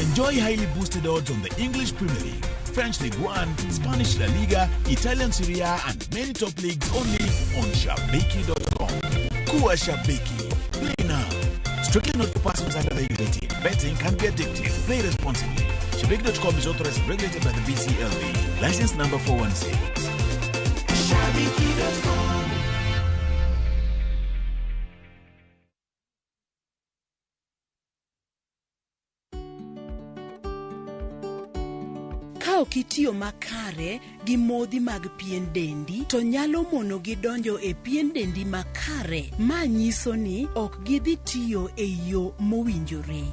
Enjoy highly boosted odds on the English Premier League, French Ligue 1, Spanish La Liga, Italian Serie A, and many top leagues only on shabiki.com. Kuwa Shabiki. Play now. Strictly not for persons under the age of 18. Betting can be addictive. Play responsibly. Shabiki.com is authorized and regulated by the BCLB. License number 416. Shabiki.com. Kitiyo makare gi modhi mag pien dendi to nyalo mono gi donjo e pien dendi makare, ma nyiso ni ok gidhi tiyo e yo mowinjore.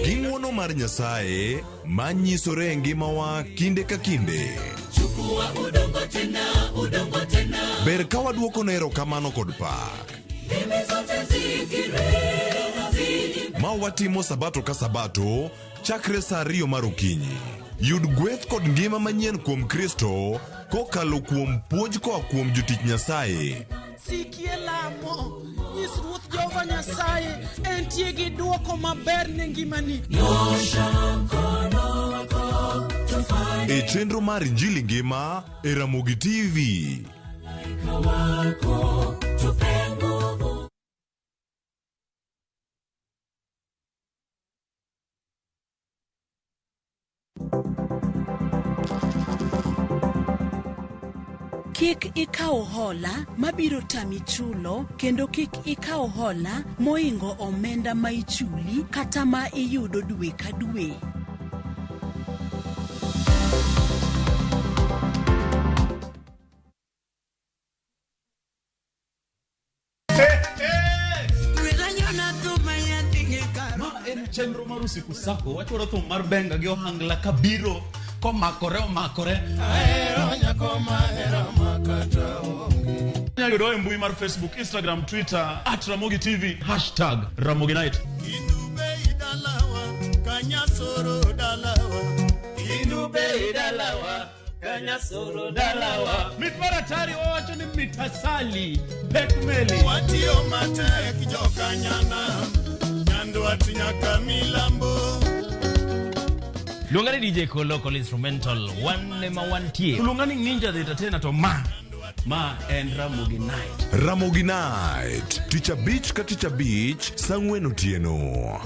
Ging'wono mar Nyasaye ma nyisore e ngimawa kinde ka kinde. Ber ka waduoko ne erokamano kod pak. Ma watimo sabato ka sabato chakre saa 2 mar okinyi. Yud gweth kod ngima manyien kuom Kristo kokalo kuom puonj koa kuom jotich Nyasaye. Sikie lamo, nyis Ruoth Jehova Nyasaye entie gi duoko maber ne ngimani. E chenro mar Injili ngima e Ramogi TV. Kik ikaw hola mabiro tami chulo, kendo kik ikaw hola moingo omenda ma ichuli kata ma iyudo dwe ka dwe. Chenro mar usiku sako wachoro thum mar benga gi ohangla kabiro komakore ahero nyako mahero makata onge. Nyayudo e mbui mar Facebook, Instagram, Twitter @Ramogi TV #Ramogi Night. Indube idalawa kanyasoro dalawa. Indube idalawa kanyasoro dalawa. Mitmaratari owacho ni mitasali pekmeli Watio matek jokanyana. Nyaka milambo. Lungani DJ Local Instrumental one ma wantie. Lungani Ninja the Entertainer to ma and Ramogi Night. Ramogi Night. Teacher Beach ka Teacher Beach sangweno tieno.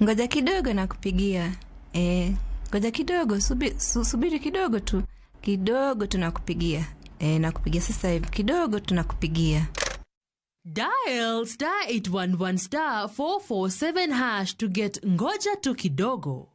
Ngoja kidogo na kupigia. Ngoja kidogo, subiri kidogo tu. Kidogo tunakupigia. Nakupigia sasa hivi. Kidogo tunakupigia. Dial *811 447# to get ngoja tu kidogo.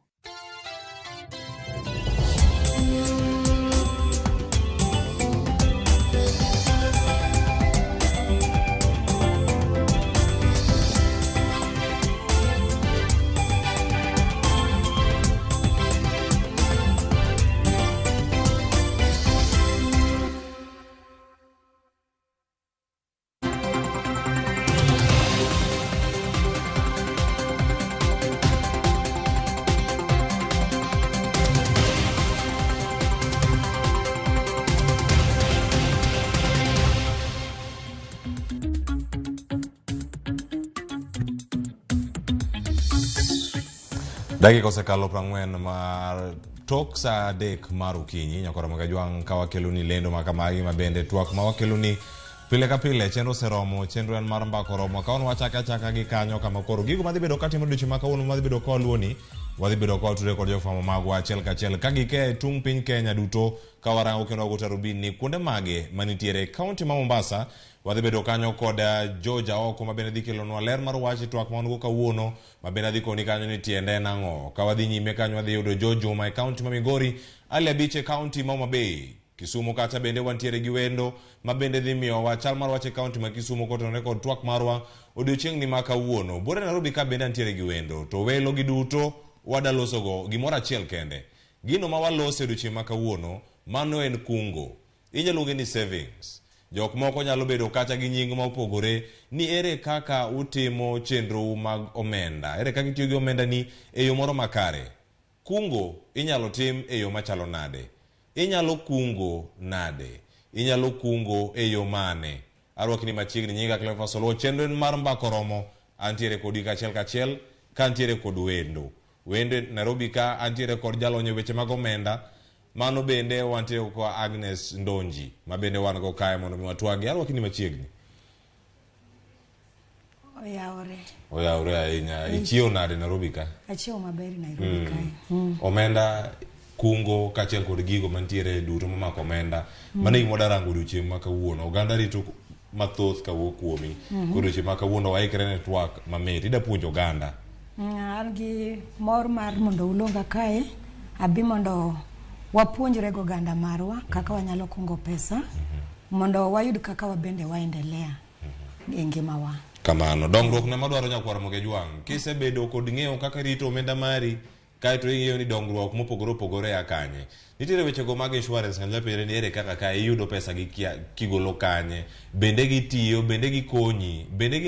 Dakika osekalo 40 mar tok saa 3 mar okinyi. Nyakora magajwang' ka wakeloni lendo makamagi mabende twak ma wakeloni pile ka pile. Chenro seromo, chenro en mar mbako romo. Kaon wachaka gi kanyo kama koro gigo madhi bedo katimo duchi maka uno madhi bedo kwa luoni. Wadhi bedo kwa tude kod jofamo magwa achiel kachiel kagike tung piny Kenya duto kawarango kendo wago tarubini kuonde mage manitiere kaunti ma Mombasa. Wadhi bedo kanyo kod Georgia oko mabende dhi kelonwa ler mar wachi twak maongo kawuono mabende dhi koni kanyo ni tiende nang'o. Ka wadhi nyime kanyo wadhi yudo Jojo ma kaunti ma Migori, Ali Abiche kaunti ma Homa Bay, Kisumu kacha bende wantiere gi wendo mabende dhi miyo wachal mar wache kaunti ma Kisumu kotenore kod twak marwa odiochieng' ni ma kawuono. Bore Nairobi ka bende antiere gi wendo to welo gi duto wadaloso go gimoro achiel kende. Gino ma walose odiochieng' ma kawuono mano en kungo. Inyalo luonge ni savings. jok moko nyalo bedo kata gi nying ma opogore ni ere kaka utimo chenro mag omenda, ere kaka itiyo gi omenda ni e yo moro makare. Kungo inyalo tim e yo machalo nade? Inyalo kungo nade? Inyalo kungo e yo mane? Arwakni machiegni nyinga Cleophas Oluo, chenro mar mbako romo, antiere kodi kachiel kachiel, ka antiere kod wendo. Wendo Nairobi ka antiere kod jalonyo weche mag omenda, mano bende wantiere kwa Agnes Ndonji, ma bende wan go kae mondo mi watwagi. Arwakni machiegni. Oyaore ahinya. Ichiew nade Nairobi ka? Achiew maber Nairobi kae. Omenda, kungo kachiel kod gigo mantiere duto mamako omenda. Mano gimo darango odiochieng' ma kawuono. Oganda rito mathoth kawuok kuomi. Odiochieng' ma kawuono waikre ne twak mamit. Ida puonjo oganda. An gi mor mar mondo ulonga kae, abi mondo wapuonjre go oganda marwa kaka wanyalo kungo pesa, mondo wayud kaka wabende waendelea e ngimawa. Kamano, dongruok ne madwaro nyakwara Moge Jwang'. Kisebedo kod ng'eyo kaka rito omenda mari, kaeto ing'eyo ni dongruok mopogore opogore a kanye. Nitiere weche go mag insurance ng'anya pere ni ere kaka ka iyudo pesa gi kigolo kanye, bende gitiyo, bende gikonyi, bende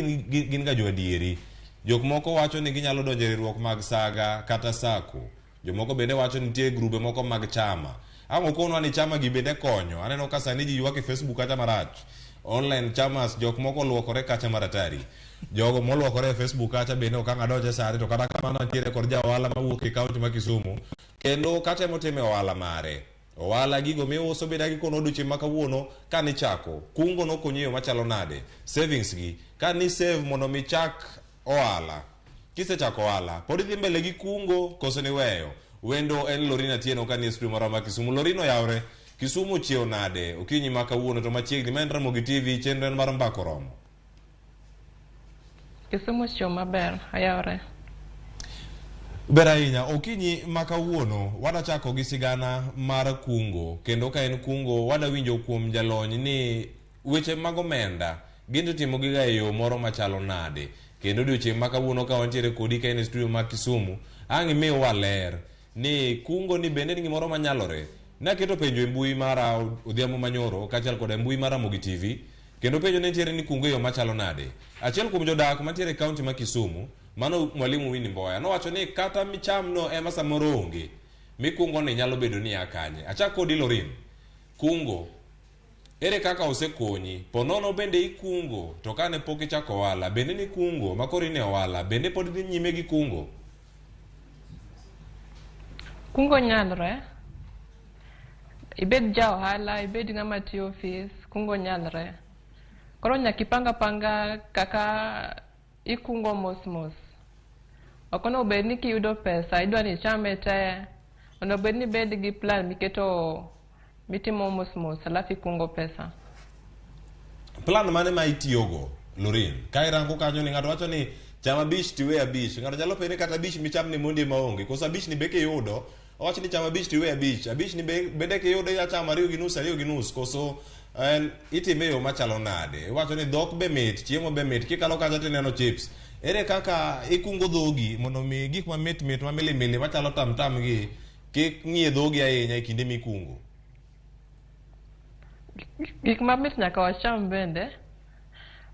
gin ga joadieri. Jok moko wacho ni ginyalo donjo e riwruok mag saga kata sako. Jomoko bende wacho ni nitie grube moko mag chama. Ang'o konwa ni chama gi bende konyo. Aneno ka sani ji ywak e Facebook kata marach. Online chamas jok moko luokore kacha maratari. Jogo moluokore e Facebook kacha bende okanga donje sare, to kata kamano nitiere kod jawala mawuok e kaunti ma Kisumu kendo kata motime ohala mare. Ohala gigo miuso bende gi kono odiochieng' ma kawuono ka ni chako. Kungo no konyo yo machalo nade? Savings gi ka ni save mondo mi chak ohala. Kisechako ohala, pod idhi mbele gi kungo koso ni weyo. Wendo en Lorina Tieno ka ni studio marama Kisumu. Lorino yaure Kisumu chiew nade? Okinyi ma kawuono to machiegni ma en Ramogi TV, chenro en mar mbako romo. Kisumu chiew maber, ayaore. Ber ahinya. Okinyi ma kawuono wada chako gi sigana mar kungo, kendo ka en kungo wada winjo kuom jalony ni weche mag omenda gin timo giga e yo moro machalo nade. Kendo odiochieng' ma kawuono ka wantiere kodi ka en studio ma Kisumu, ang' imiwa ler ni kungo ni bende ni gimoro manyalore. Naketo penjo e mbui mara odhiambo manyoro kachiel kod e mbui mara Ramogi TV, kendo penjo ne nitiere ni kungo e yo machalo nade. Achiel kuom jodak mantiere kaunti ma Kisumu, mano Mwalimu Winnie Mboya, nowacho ni kata micham no ema samoro onge, mikungo ni nyalo bedo ni akanye. Achak kod Lorin. Kungo ere kaka osekonyi? Ponono bende ikungo to kane pok ichako ohala, bende ni kungo makori ne ohala, bende pod dhi nyime gi kungo? Kungo nyalre. Ibed ja ohala, ibed ng'ama tiyo ofis, kungo nyalre. Koro nyaka ipanga kaka ikungo mos. Okono bed ni kiyudo pesa, idwa ni ichame te. Ono bed ni bed gi plan miketo mitimo mos, alafu ikungo pesa. Plan mane ma itiyogo, Lorin? Ka irango kanyo ni ng'ato wacho ni cham abich tiwe abich. Ng'ato nyalo pere kata abich micham ni mondi maonge. Koso abich ni beke yudo, owacho ni cham abich tiwe abich. Abich ni bende ke yudo ya cham ariyo gi nus. Koso itime yo machalo nade? Wacho ni dhok be mit, chiemo be mit. Kikalo kacha tineno chips. Ere kaka ikungo dhogi mondo mi gik ma mit ma milimili machalo tam gi kik ng'ie dhogi ahinya e kinde mikungo? Gik mamit nyaka wacham bende,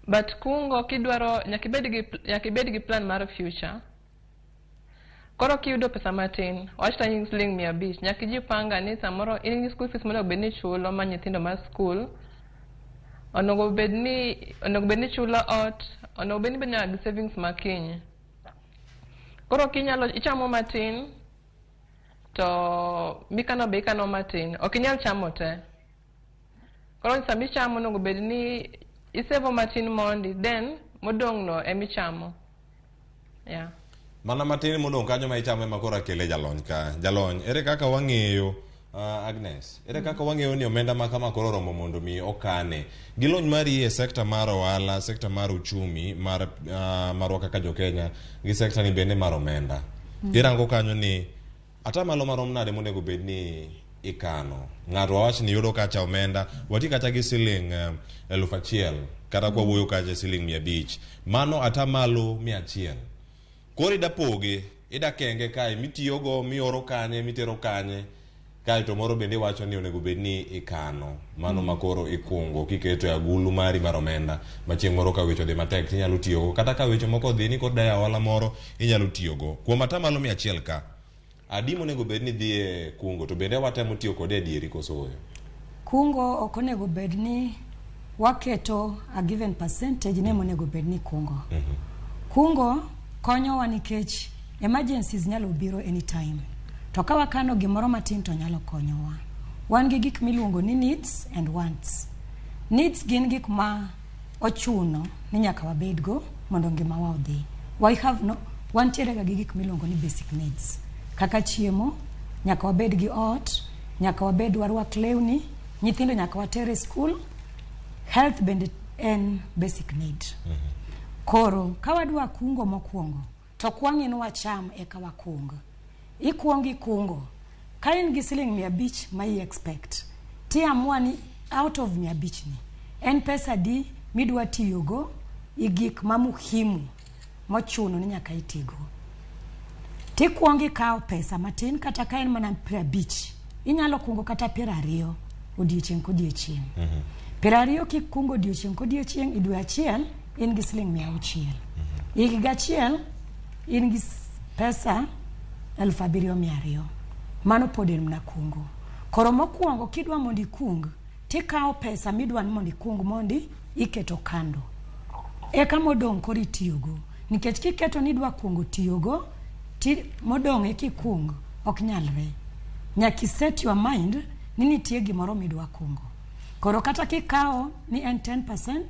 but kungo kidwaro nyaka ibed gi plan mar future. Koro kiyudo pesa matin, wach ta nying siling 500, nyaka ijipanga ni samoro in gi school fees monego bed ni chulo ma nyithindo mar school, onego bed ni chulo ot, onego bed ni nyaka gi savings makiny. Koro kinyalo ichamo matin to mikano be ikano matin, ok inyal chamo te. Koro sami chamo onego bed ni isevo matin mondi, then modong' no emichamo. Yeah. Mana matin modong' kanyo ma ichamo ema kora kele jalony ka. Jalony, ere kaka wang'eyo Agnes, ere kaka wang'eyo ni omenda ma kama koro romo mondo mi okane? Gilony mari e sekta mar ohala, sekta mar uchumi, marwa kaka jo Kenya, gi sekta ni bende mar omenda. Irango kanyo ni atamalo marom nade monego bed ni ikano? Ng'ato wawach ni yudo kacha omenda, wati kacha gi siling 1,000, kata kwa wuoyo kacha siling 500. Mano atamalo 100. Koro ida poge, ida kenge kae, mitiyogo, mioro kanye, mitero kanye. kae to moro bende wacho ni onego bed ni ikano mano makoro ikungo kiketo e agulu mari mar omenda ma chieng' moro ka wecho dhi matek inyalo tiyogo kata ka wecho moko dhi ni kod daya ohala moro inyalo tiyogo kuom atamalo 100 ka adi monego bed ni dhi e kungo to bende watemo tiyo kode e dieri koso kungo ok onego bed ni waketo a given percentage ne monego bed ni kungo kungo konyowa nikech emergencies nyalo biro anytime to ka wakano gimoro matin to nyalo konyowa. Wan gi gik miluongo ni needs and wants. Needs gin gik ma ochuno ni nyaka wabedgo mondo ngimawa odhi. Wantiere ga gi gik miluongo ni basic needs. Kaka chiemo, nyaka wabed gi ot, nyaka wabed warwak lewni, nyithindo nyaka watere school, health bende en basic need. Koro ka wadwa kungo mokwongo to kwang'ino wacham eka wakungo. Ikuongi kungo ka in gi siling 500 ma i expect ti amua ni out of 500 ni en pesa di midwa tiyogo i gik ma muhimu mochuno ni nyaka itigo. Ti kuongi kao pesa matin kata ka en mana 50 inyalo kungo kata 20 odiochieng' kodiochieng'. 20 kikungo odiochieng' kodiochieng' i dwe achiel in gi siling 600. Higa achiel in gi pesa 7,200. Mano pod en mna kungo. Koro mokwongo kidwa mondi kung ti kao pesa midwa mondi kung mondi iketo kando. Eka modong' kori tiyogo. Nikech kiketo ni dwa kungo tiyogo ti modong' ekikung ok nyalre. Nyaki set your mind ni nitie gimoro midwa kungo. Koro kata kikao ni en 10%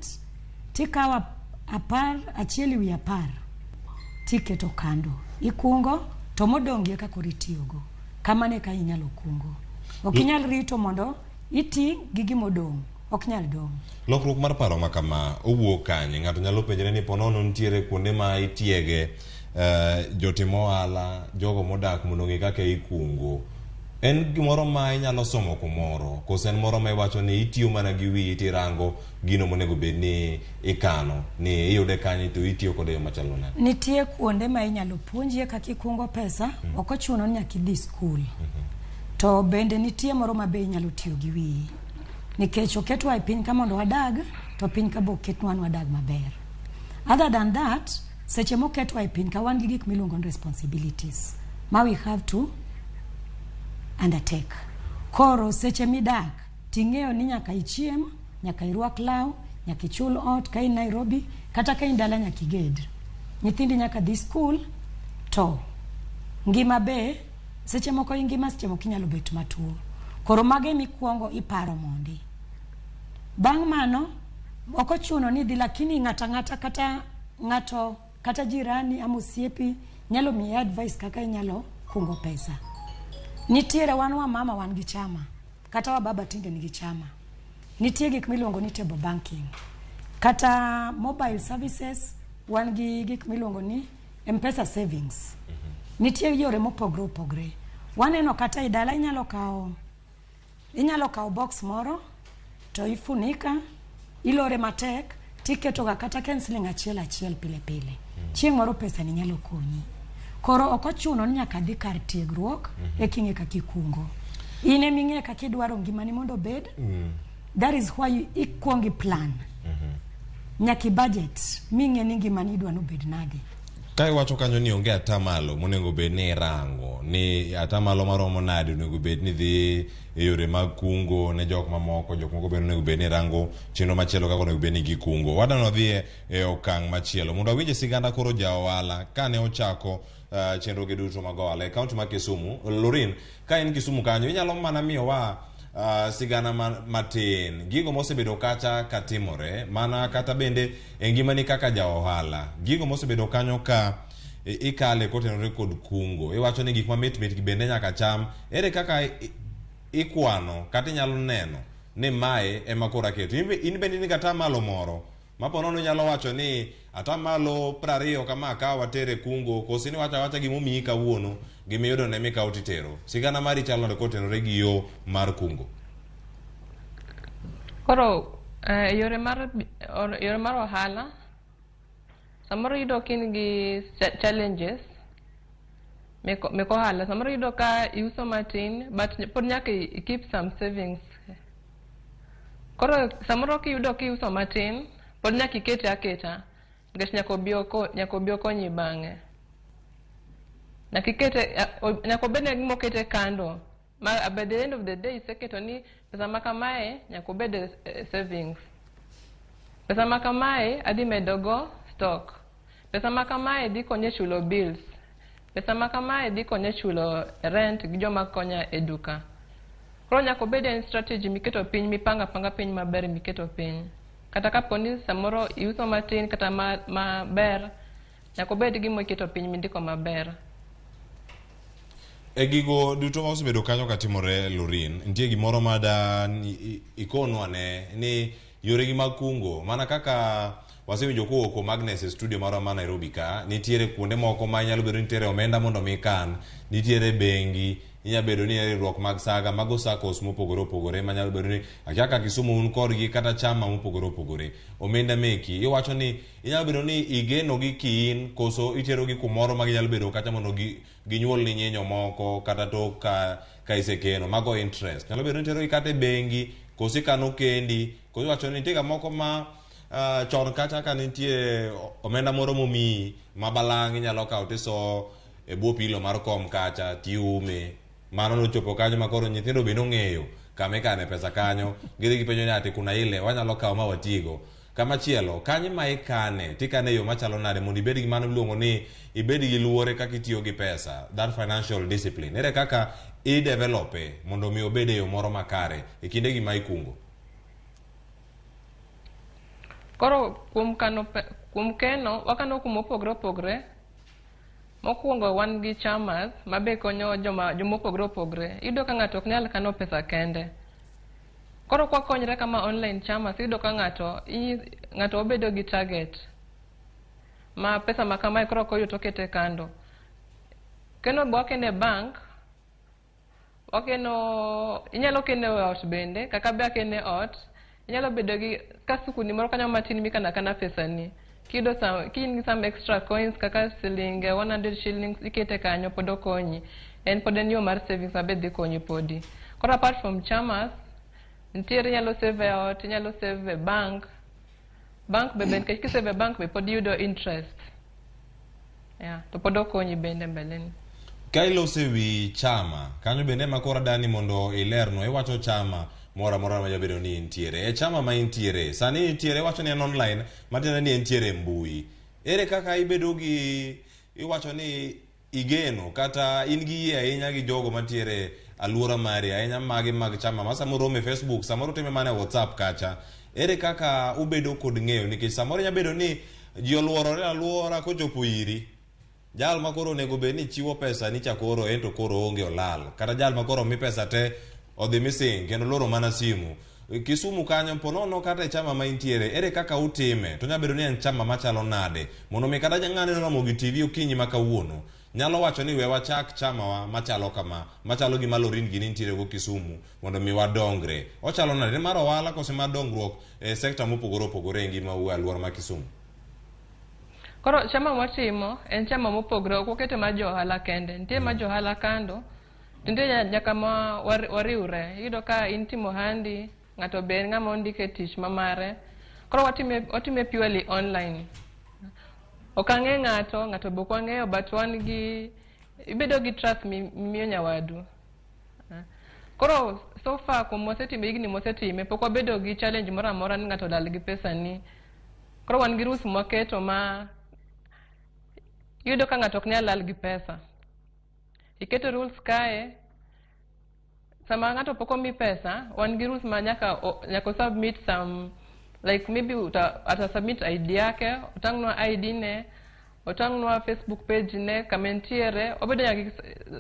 ti kao 10 ti keto kando. Ikungo to modong' eka kori tiyogo. Kamane ka inyalo kungo. Ok inyal rito mondo iti gi gimodong'. Ok nyal dong'. Lokruok mar paro ma kama owuok kanye ng'ato nyalo penjore ni ponono nitiere kuonde ma itiege jotimo ohala jogo modak mondo ng'e kaka ikungo. En gimoro ma inyalo somo kumoro koso en moro ma iwacho ni itiyo mana gi wiyi tirango gino monego bed ni ikano ni iyude kanye to itiyo kode yo machalo nade. Nitie kuonde ma inyalo puonjie kaka ikungo pesa ok ochuno ni nyaka idhi skul. To bende nitie moro ma be inyalo tiyo gi wiyi. Nikech oketwa e piny ka mondo wadag to piny ka bo oketwa ni wadag maber. Other than that, seche moketwa e piny ka wan gi gik miluongo ni responsibilities ma we have to undertake. Koro seche midak ting'eyo ni nyaka ichiem, nyaka irwak law, nyaka ichul ot ka in Nairobi kata ka in dala nyaka iged. Nyithindi nyaka dhi school to ngima be seche moko ngima seche moko inyalo bet matuo. Koro mage mikwongo iparo mondi. Bang' mano ok ochuno ni dhi lakini ng'ata kata jirani ama osiepi nyalo miyi advice kaka inyalo kungo pesa. Nitiere wan wa mama wan gi chama kata wa baba tinde nigi chama. Nitie gik miluongo ni table banking kata mobile services wan gi gik miluongo ni M-Pesa savings. Nitie yore mopogre opogre. Waneno kata i dala inyalo kao box moro to ifunika ilore matek tiketo ga kata ken siling achiel pile pile. Chieng' moro pesa ni nyalo konyi. Koro ok ochuno ni nyaka dhi kar tiegruok e king'e kaka ikungo. In eming'e kaka idwaro ngimani mondo bed. That is why ikuongi plan. Nyaki budget ming'e ni ngimani idwano bed nade. Ka iwacho kanyo ni onge atamalo monego bed ni rango ni atamalo maromo nade onego bed ni dhi e yore mag kungo ne jok mamoko bende onego bed ni rango chenro machielo kaka onego bed ni gikungo. Wadano dhi e okang' machielo mondo awinje siganda koro ja ohala kane ochako chenro gi duto mag ohala e kaunti ma Kisumu. Lorin ka in Kisumu kanyo inyalo mana miyowa sigana matin gigo mosebedo kacha katimore mana kata bende engimani kaka ja ohala gigo mosebedo kanyo ka ikale kotenore kod kungo iwacho ni gik mamit bende nyaka cham ere kaka ikwano kata inyalo neno ni mae ema kora keto in bende ni kata malo moro maponono nyalo wacho ni atamalo 20 kama ka watere kungo kosi ni wacha gimomiyi kawuono gimiyudo ne mikawo titero sigana mari chalo kotenore gi yo mar kungo. Koro yore mar ohala samoro yudo kin gi challenges meko hala. Samoro yudo ka iuso matin, but pod nyaka keep some savings. Koro samoro kiyudo kiuso matin, pod nyaka ikete aketa, nikech nyaka obi okonyi bang'e. Nyaka obed ne gima okete kando. By the end of the day, iseketo ni pesa ma kamae nyaka obed savings. Pesa ma kamae adhi medogo stock. Pesa ma kamae dhi konye chulo bills. Pesa ma kamae dhi konye chulo rent gi joma konya e duka. Koro nyaka obed en strategy miketo piny, mipanga piny maber miketo piny. Kata kapo ni samoro iuso matin kata maber, nyaka obed gima iketo piny mindiko maber. E gigo duto ma osebedo kanyo katimore Lorin, nitie gimoro ma da ikonwa ne ni yoregi mag kungo, mana kaka wasewinjo kowuok kuom Agnes e studio marwa ma Nairobi ka, nitiere kuonde moko ma inyalo bedo nitiere omenda mondo mi kan, nitiere bengi, inyalo bedo ni riwruok mag saga, mago SACCOs mopogore opogore, manyalo bedo ni kaka Kisumu un korgi kata chama mopogore opogore. Omenda meki, iwacho ni inyalo bedo ni igeno gi kiin, koso itero gi kumoro ma ginyalo bedo kata mondo ginyuol ni nyinyo moko kata tok ka isekeno, mago interest. Nyalo bedo ni itero gi kata e bengi, koso ikano kendi, koso iwacho ni nitie ga moko ma chon kacha ka nitie omenda moro momiyi ma balang' inyalo kawo tiso e bwo pilo mar kom kacha tiume. Mano nochopo kanyo ma koro nyithindo bende ong'eyo kama ikane pesa kanyo, gidhi gipenjo ni ati kuna ile wanyalo kawo ma watigo. Kamachielo, kanyo ma ikane, tikane yo machalo nade mondo ibed gi mano miluongo ni ibed gi luore kaka itiyo gi pesa, that financial discipline. Ere kaka i-develope mondo mi obed e yo moro makare e kinde gi ma ikungo? Koro kuom keno, wakano kuma opogore opogore. Mokwongo wan gi chamas ma be konyo joma opogore opogore. Iyudo ka ng'ato ok nyal kano pesa kende. Koro kwa konyre kama online chamas, iyudo ka ng'ato obedo gi target. Ma pesa ma kamae koro koyudo to kete kando. Keno be wakene bank, inyalo kene ot bende, kaka be akene ot, inyalo bedo gi kasukuni moro kanyo matin mikana kana pesa ni. Kido some extra coins kaka siling 100 shillings ikete kanyo pod okonyi. Pod en yo mar savings ma be dhi konyi podi. Koro apart from chamas, nitiere inyalo save e ot, inyalo save e bank. Bank be nikech kisave e bank be pod yudo interest. To pod okonyi bende mbeleni. Ka ilose wi chama, kanyo bende ma kora dani mondo ilerno, iwacho chama mora ma jabedo ni intiere. E chama ma intiere, sani intiere wacho ni en online, matiende ni intiere mbui. Ere kaka ibedo gi, iwacho ni igeno, kata in gi yie ahinya gi jogo mantiere aluora mari, ahinya mag chama, ma samoro rome Facebook, samoro time mana WhatsApp kacha. Ere kaka ubedo kod ng'eyo, nikech samoro nyabedo ni ji oluorore aluora kochopo iri. Jal ma koro nego be ni chiwo pesa ni chakoro ento koro onge olal. Kata jal ma koro mi pesa te odhi missing kendo loro mana simu. Kisumu kanyo ponono kata e chama ma intiere, ere kaka utime? To nyabedo ni en chama machalo nade? Mondo mi kata ng'ane no Ramogi TV okinyi ma kawuono nyalo wacho ni we wachak chama wa machalo kama, machalo gi Lorin gi nitiere go Kisumu mondo mi wadongre. Ochalo nade mar ohala kose mar dongruok e sekta mopogore opogore e ngima u alwora ma Kisumu? Koro chama watimo en chama mopogore, ok okete ma jo ohala kende. Nitie ma jo ohala kando, nitie nyaka ma wariwre. Iyudo ka intimo handi, ng'ato be ng'ama ondike tich mamare. Koro watime purely online. Ok ang'e ng'ato be ok wang'eyo, but wan gi, ibedo gi trust miyo nyawadu. Koro so far kuom higni mosetime, pok wabedo gi challenge moro amora ni ng'ato dal gi pesa ni. Koro wan gi rules mwaketo ma iyudo ka ng'ato ok nyal lal gi pesa. Iketo rules kae, sama ng'ato pok omi pesa, wan gi rules ma nyaka submit some, like maybe ata submit ID yake, otang'nwa ID ne, otang'nwa Facebook page ne, kama entiere, obedo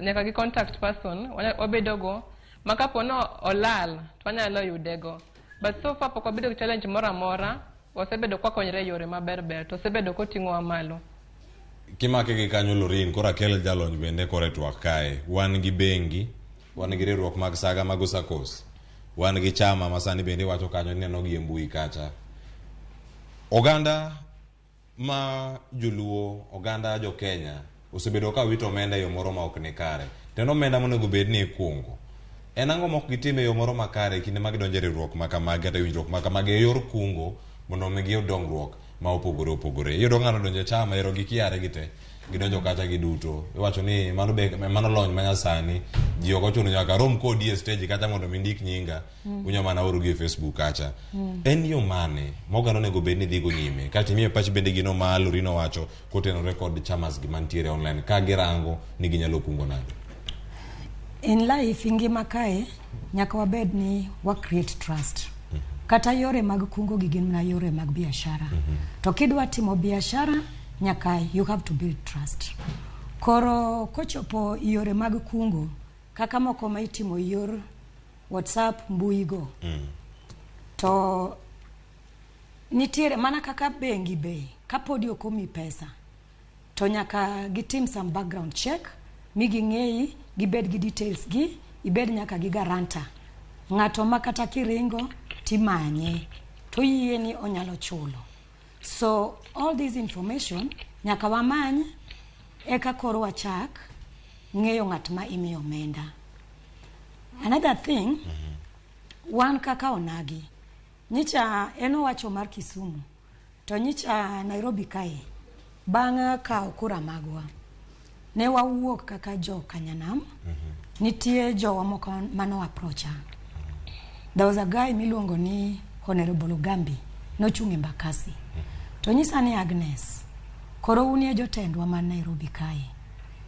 nyaka gi contact person, obedo go, ma kapo no olal, to wanyalo yude go. But so far pok wabedo gi challenge moro amora, wasebedo kwa konyre yore maber, to osebedo koting'owa malo. Kimake gi kanyo Lorin, kora kel jalony bende kore twak kae. Wan gi bengi, wan gi riwruok mag saga mago SACCOs, wan gi chama masani bende wacho kanyo neno gi mbui kacha. Oganda ma joluo, oganda jo Kenya osebedo ka wito omenda yo moro ma ok ni kare. Teno omenda monego bed ni kungo. En ang'o mok gitime yo moro makare kinde ma gidonjo e riwruok ma kamagi kata winjruok ma kamagi e yor kungo mondo mi giyud dongruok ma opogore opogore. Iyudo ng'ato donjo e chama ero gikiare gite gidonjo kata giduto. Iwacho ni mano lony manyasani ji ok ochuno nyaka rom kodi e stage kata mondo mi ndik nyinga unya mana oro gi e Facebook kacha. En yo mane mogano nego bed ni dhigo nyime kata miyo pach bende gino ma Lorino wacho kotenore kod chamas gi mantiere online ka girango ni ginyalo kungo nade. In life ngima kae nyaka wabed ni wa create trust. Kata yore mag kungo gi gin na yore mag biashara. To kidwa timo biashara nyaka you have to build trust. Koro kochopo yore mag kungo kaka moko ma itimo yor WhatsApp mbui go. To nitiere mana kaka bengi be kapodi okomi pesa to nyaka gitim some background check migi ng'eyi gibed gi details gi ibed nyaka gi garanta ng'ato makata kiringo timanye to yie ni onyalo chulo. So all this information nyaka wamany eka koro wachak ng'eyo ng'at ma imiyo omenda. Another thing wan kaka onagi nyicha eno wacho mar Kisumu to nyicha Nairobi kae bang' kao kura magwa ne wawuok kaka jo Kanyanam. Nitie jowa moko mano approacha. There was a guy miluongo ni Honorable Gambi nochung' e Mbakasi. To nyisa ni Agnes koro unie jotendwa man Nairobi kae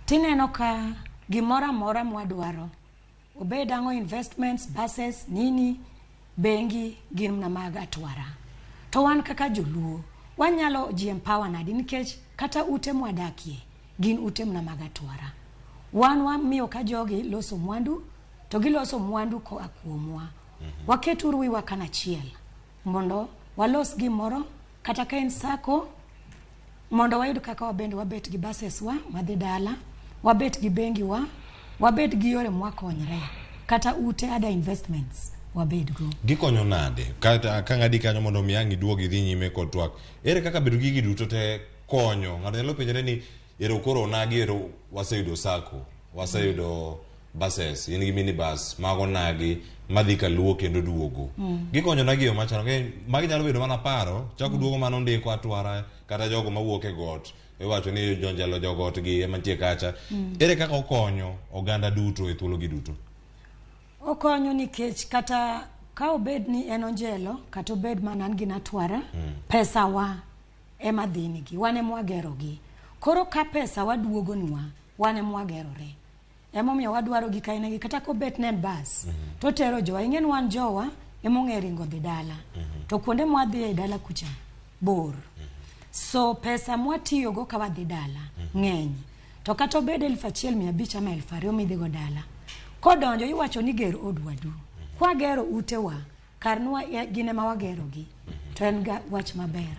tineno ka gimora mora mwadwaro obed ang'o investments buses nini bengi gin na mag atwara. To wan kaka joluo wanyalo ji empower nadi nikech kata ute mwadakie gin ute na mag atwara. Wan wamiyo ka jogi loso mwandu to giloso mwandu ko akuomwa. Waketuru wiwa kanachiel mondo walos gimoro kata ka en sako mondo wayud kaka wabende wabet gi buses wa madhi dala, wabet gi bengi wa, wabet gi yore mwakonyre kata ute ada investments wabed go. Gikonyo nade kata ka ng'adi kanyo mondo mi ang' iduogi dhi nyime kod twak. Ere kaka bedo gigi duto te konyo ng'ato nyalo penjore ni ero koro nagi ero waseyudo sako waseyudo buses in gi minibus mago nagi madhi ka luo kendo duogo. Gikonyo nagi yo machano magi nyalo bedo mana paro chako duogo mano ndiko atwara kata jogo mawuok e got iwacho ni jonjalo jogot gi emantie kacha. Ere kaka okonyo oganda duto e thuolo gi duto? Okonyo nikech kata ka obed ni en onjelo kata obed mana gi natwara pesa wa ema dhini gi wane mwagero gi. Koro ka pesa waduogo nwa wane mwagerore emomiyo wadwaro gi kaina gi kata ko bet nen bus to tero jowa ingen wan jowa emong'e ringo dhi dala to kuonde mwadhi e dala kucha bor. So pesa mwatiyo go ka wadhi dala ng'eny to kata obed 1,500 ama 2,000 midhi go dala kodonjo iwacho ni ger odwadu kwa gero utewa karnwa gine ma wagero gi to en ga wach maber.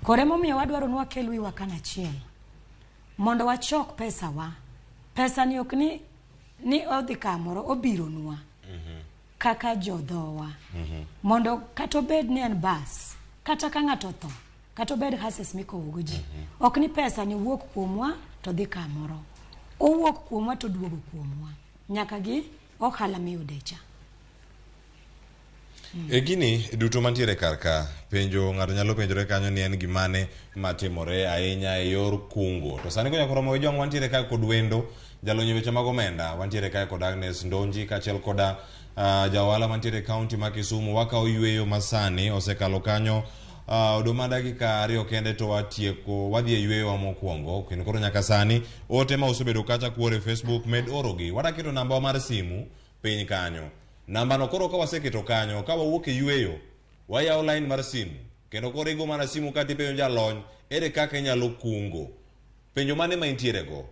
Kore momiyo wadwaro nwa kelwi wa kanachiel mondo wachok pesa wa. Pesa ni ok ni odhi kamoro obiro nwa kaka jodhowa mondo kata obed ni en bus kata ka ng'ato tho kata obed hases mikowogo ji ok ni pesa ni wuok kuomwa to dhi kamoro owuok kuomwa to duogo kuomwa nyaka gi ohala miyudecha. E gini duto mantiere karka penjo ng'ato nyalo penjore kanyo ni en gimane matimore ahinya e yor kungo. To sani konyakoro mo jong wantiere ka kod wendo jalonyo weche mag omenda wantiere ka kod Agnes Ndonji kachiel koda jawala mantiere kaunti ma Kisumu waka oyweyo masani osekalo kanyo oduma dakika 2 kende to watieko wadhi e yweyo mokwongo kendo koro nyaka sani ote ma osebedo kacha kuore Facebook med orogi wadaketo namba mar simu piny kanyo. Namba no koro ka waseketo kanyo ka wawuok e yweyo wayawo line mar simu kendo koro igo mana simu kata ipenjo jalony ere kaka inyalo kungo penjo mane ma intiere go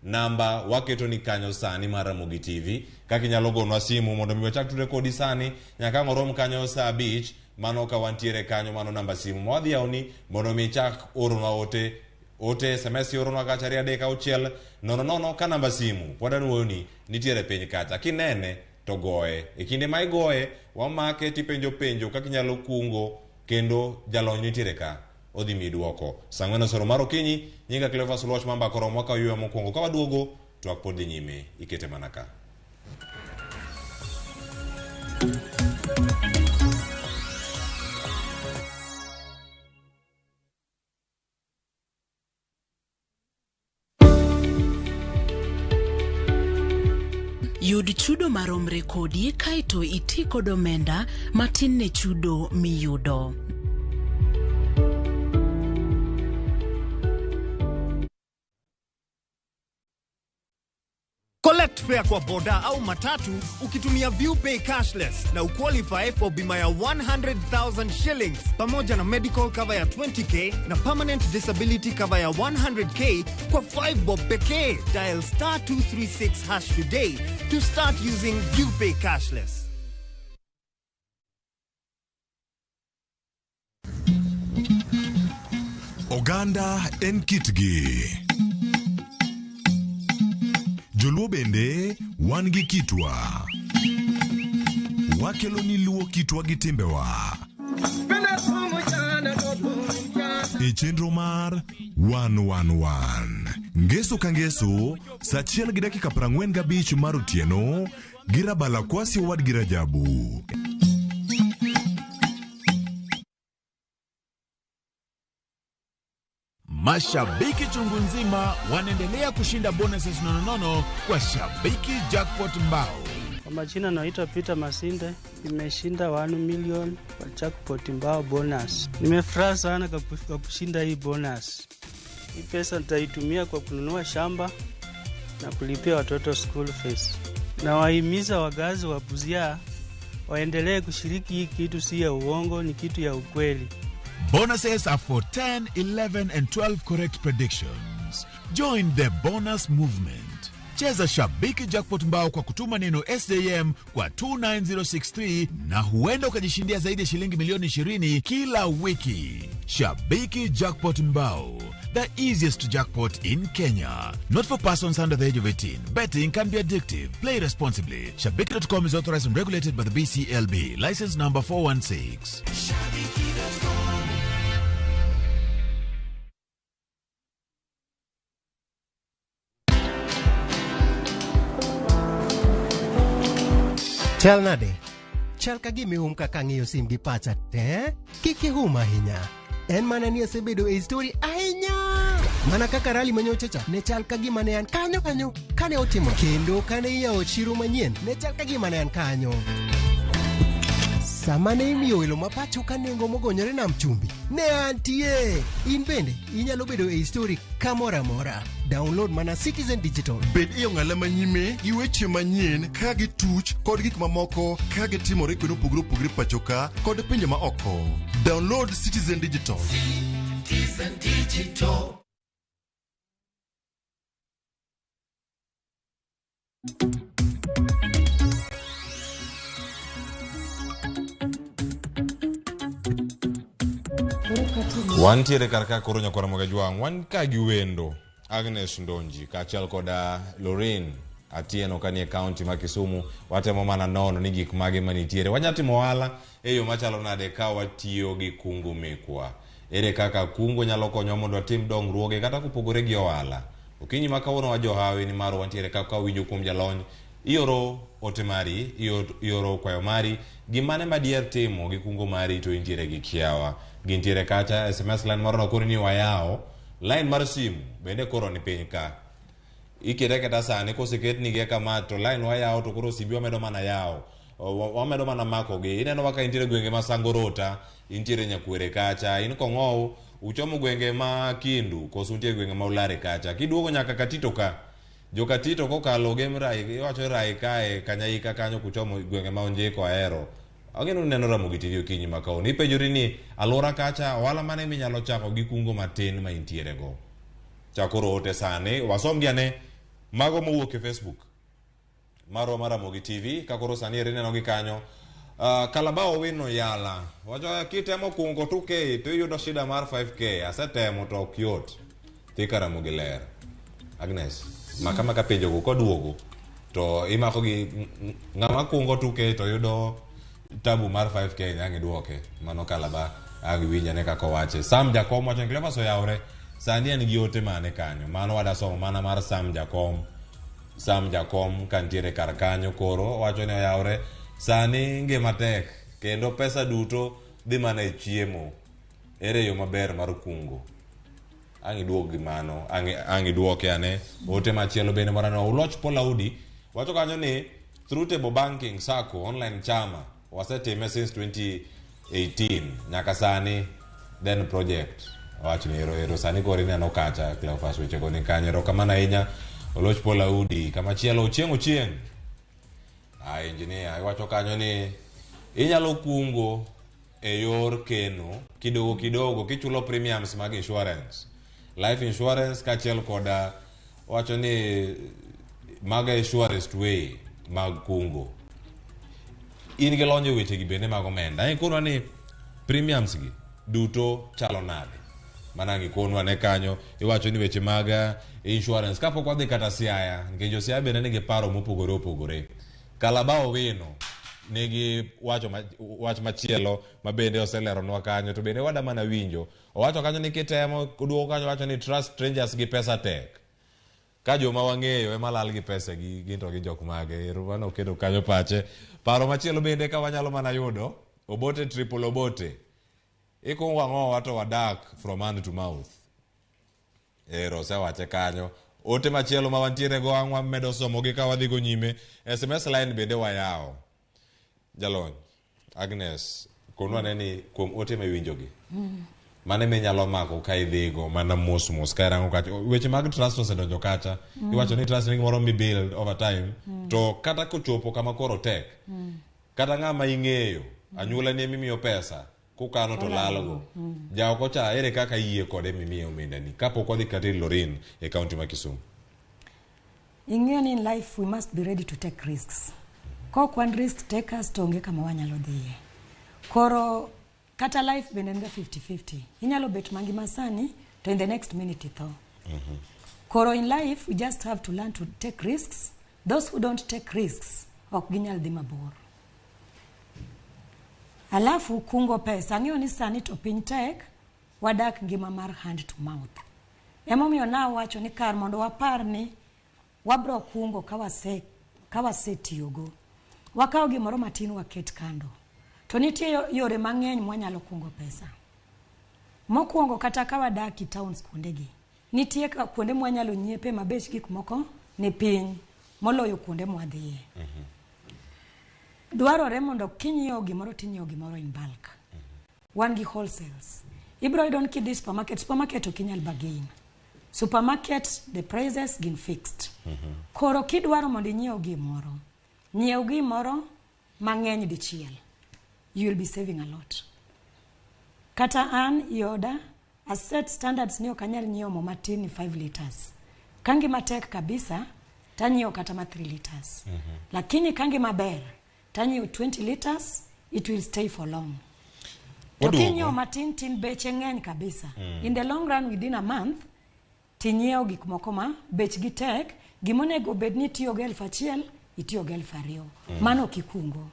namba waketo ni kanyo sani mar Ramogi TV kaka inyalo gonwa simu mondo mi wachak tudre kodi sani nyaka ngorom kanyo saa 5 mano ka wantiere kanyo mano namba simu mwadhi yawni mondo mi chak oronwa ote SMS oronwa kacha 3 dakika 6 nono ka namba simu podanuoyo ni nitiere piny kacha kinene to goe e kinde ma igoe wamake tipenjo kaka inyalo kungo kendo jalony nitiere ka odhi mi duoko. Sang'wen osoro mar okinyi, nyinga Cleophas Luoch mamba koro mwaka yuwa mokwongo ka waduogo twak pod dhi nyime ikete mana ka. Yud chudo maromre kodi kaito iti kod omenda matin ne chudo miyudo. Collect fare kwa boda au matatu ukitumia ViewPay cashless na uqualify for bima ya 100,000 shillings pamoja na medical cover ya 20k na permanent disability cover ya 100k kwa 5 bob pekee. Dial *236# today to start using ViewPay cashless. Oganda en kitgi. Joluo bende wan gi kitwa. Wakelo ni luo kitwa gi timbewa. E chenro mar 111. Ngeso ka ngeso, saa 1:45 mar otieno, girabala kwasi wad girajabu. Mashabiki chungu nzima wanaendelea kushinda bonuses nonono kwa Shabiki Jackpot Mbao. Kwa majina naitwa Peter Masinde, nimeshinda 1 million kwa Jackpot Mbao bonus. Nimefurahi sana kwa kushinda hii bonus. Hii pesa nitaitumia kwa kununua shamba na kulipia watoto school fees. Na wahimiza wagazi wa Busia waendelee kushiriki hii kitu, si ya uongo, ni kitu ya ukweli. Bonuses are for 10, 11 and 12 correct predictions. Join the bonus movement. Cheza Shabiki Jackpot Mbao kwa kutuma neno SJM kwa 29063 na huenda ukajishindia zaidi ya shilingi milioni 20 kila wiki. Shabiki Jackpot Mbao, the easiest jackpot in Kenya. Not for persons under the age of 18. Betting can be addictive. Play responsibly. Shabiki.com is authorized and regulated by the BCLB. License number 416. Chal nade? Chal ka gimi kaka ng'iyo sim gi pacha te? Kiki ahinya. En mana ni asebedo e story ahinya. Mana kaka rali manyochacha ne chal ka gima ne an kanyo kane otimo. Kendo kane iyawo chiro manyien ne chal ka gima ne an kanyo. Sama ne imiyo welo mapacho ka nengo mogonyore nam chumbi ne antie. In bende inyalo bedo e story kamora mora. Download mana Citizen Digital. Bed iyo ng'ala manyime gi weche manyien ka gi tuch kod gik mamoko ka gi timore kendo pugre pachoka kod pinje ma oko. Download Citizen Digital. Citizen Digital. Wantiere karka koro nyakwara Mogajwang', wan ka gi wendo Agnes Ndonji kaachiel koda Lorraine Atieno kanie kaunti ma Kisumu. Watemo mana nono ni gik mage manitiere. Wanyatimo ohala e yo machalo nade ka watiyo gi kungo mekwa. Ere kaka kungo nyalo konyo mondo watim dongruoge kata kupogore gi ohala. Okinyi ma kawuono wa johawi ni maro wantiere kaka winjo kuom jalony. Ioro ote mari, ioro kwayo mari, gimane madier timo gi kungo mari to intiere gi kiawa. Gintiere kacha SMS line maro koro ni wayao. Line mar simu bende koro ni piny ka. Ikete kata sani koseket ni kama to line wayao to koro sibi wamedo mana yao. Wamedo mana mako gi. Ineno waka intiere gwenge ma Sangorota, intiere Nyakwere kacha, in Kong'ow, uchomo gwenge ma Kindu, koso untiere gwenge ma Ulare kacha. Kiduogo nyaka Katito ka. Jo Katito kokalo game rai, iwacho rai kae Kanyaika kanyo kuchomo gwenge ma Onjeko Ahero. Ageno neno Ramogi TV okinyi makao. Nipejori ni alora kacha wala mane minyalo chako gi kungo matin ma intiere go. Chakoro ote sane wasom giane mago mowuok e Facebook. Maro Ramogi TV kakoro sani neno gi kanyo. Kalabao wino yala. Wajo kitemo kungo 2k to yudo shida mar 5k. Asetemo to ok yot. Thika Ramogi ler. Agnes, makama ka penjo go koduogo to imako gi ngama kungo 2k to yudo tabu mar 5k nyangi duoke mano Kalaba agi winjane kaka owache. Sam Jakom wacho ni Cleophas oyawre sani en gi ote mane kanyo, mano wadasomo mana mar Sam Jakom kantiere kar kanyo, koro wacho ni oyawre sani ngima tek kendo pesa duto dhi mana e chiemo. Ere yo maber mar kungo? Angi duok gi mano, angi duoke ane. Ote machielo bende morano Uloch Polaudi wacho kanyo ni through table banking sacco online chama wasetime since 2018 nyaka sani then project wacho ni ero sani koro ineno kacha Cleophas weche go ni kanyo. Erokamano ahinya Uloch Polaudi. Kamachielo Ochieng' engineer wacho kanyo ni inyalo kungo e yor keno kidogo kichulo premiums mag insurance, life insurance kachiel koda wacho ni maga insurance way mag kungo. In gi lonje weche gi bende mag omenda. Ikonwa ni premiums gi duto chalo nade. Mana ngikonwa ne kanyo iwacho ni weche mag insurance kapok wadhi kata Siaya, nikech jo Siaya bende nigi paro mopogore opogore. Kalabao Wino nigi wach machielo mabende oseleronwa kanyo, to bende wada mana winjo. Owacho kanyo ni kitemo duogo kanyo wacho ni trust strangers gi pesa tek. Ka joma wang'eyo ema lal gi pesa gi ginto gi jok mage. Mano oketo kanyo pache. Paro machielo bende ka wanyalo mana yudo Obote Triple Obote. Ikungo ang'o wato wadak from hand to mouth. Ero sewache kanyo. Ote machielo ma wantiere go ang'wa medo somo gi ka wadhi go nyime. SMS line bende wayao. Jalony Agnes konwa neni kuom ote mewinjo gi. Mane menyalo mako ka idhigo mana mos ka irango kacha weche mag trust osedonjo kacha. Iwacho ni trust nigi moro mi build over time to kata kochopo kama koro tek kata ng'ama ing'eyo anyuola ni mimiyo pesa kukano to lalgo jaoko cha ere kaka yie kode mimiyo omendani kapok odhi kata Lorin e kaunti ma Kisumu. Ing'eyo ni in life we must be ready to take risks. Kok one risk takers to onge kama wanyalo dhiye. Koro kata life bende nga 50-50. Inyalo bet mangima sani to in the next minute itho. Koro in life we just have to learn to take risks. Those who don't take risks ok ginyal dhi mabor. Alafu kungo pesa ng'eyo ni sani to piny tek wadak ngima mar hand to mouth. Emomiyo na wacho ni kar mondo wapar ni wabro kungo ka wasetiyogo. Wakawo gimoro matin waket kando. To nitie yore mang'eny mwanyalo kungo pesa. Mokuongo kata ka wadak e towns kuondegi. Nitie kuonde mwanyalo nyiepe mabech gik moko ni piny moloyo kuonde mwadhiye. Dwarore mondo kinyiewo gimoro tinyiewo gimoro in bulk. Wan gi wholesales. Ibro idon kidhi supermarket okinyal bargain. Supermarket the prices gin fixed. Koro kidwaro mondo inyiew gimoro mang'eny dichiel. You will be saving a lot. Kata an yoda a set standards ni okanyal nyiewo mo matin ni 5 liters. Kangi matek kabisa tanyiewo kata ma 3 liters. Lakini kangi maber tanyiewo 20 liters, it will stay for long. Tokinyiewo matin tin beche ng'eny kabisa. In the long run within a month tinyiewo gik moko ma bech gi tek, gimonego bed ni tiyo gi 1,000 itiyo gi 2,000. Mano kikungo.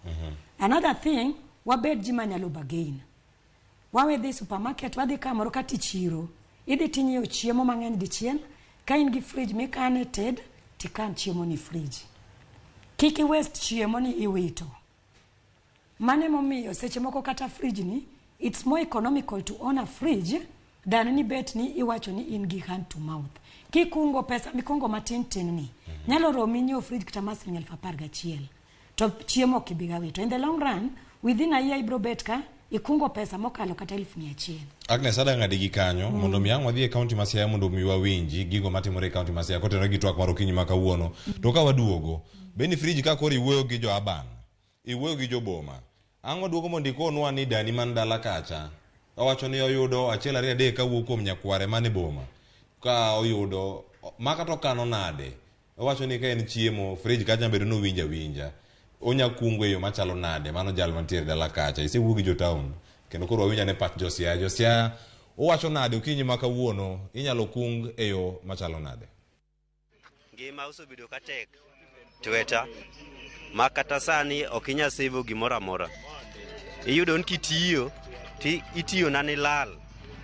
Another thing wabed ji manyalo bargain. Wawe dhi supermarket wadhi kamoro kati chiro. Idhi tinyiewo chiemo mang'eny dichiel. Ka in gi fridge mikane ted tikan chiemo ni fridge. Kiki waste chiemo ni iwito. Mane momiyo seche moko kata fridge ni it's more economical to own a fridge than ni bet ni iwacho ni in gi hand to mouth. Kikungo pesa mikungo matin ni nyalo romi nyiewo fridge kata masin 11,000 to chiemo kibiga wito. In the long run within a year ibro bet ka ikungo pesa mokalo kata 1,100. Agnes ada ng'adi gi kanyo mondo mi ang' wadhi e kaunti ma Siaya mondo mi wawinji gigo matimore e kaunti ma Siaya kotenore gi twak mar okinyi ma kawuono. To ka waduogo beni fridge ka koro iwuoyo gi jo Aban, iwuoyo gi jo Boma, ang' waduogo mondo ikonwa ni dani man dala kacha owacho ni oyudo 1 2 3 kawuok kuom nyakware mane Boma ka oyudo maka to kano nade. Owacho ni ka en chiemo fridge kacha bedo no winja onya kungo yo machalo nade. Mano jal mantiere dala kacha isewuogi jo town kendo koro winja ne pach jo Siaya owacho nade okinyi ma kawuono inyalo kung e yo machalo nade. Ngima osebedo ka tek tweta ma kata sani ok inya save gimoro amora. Iyudo ni kitiyo ti itiyo na ni lal.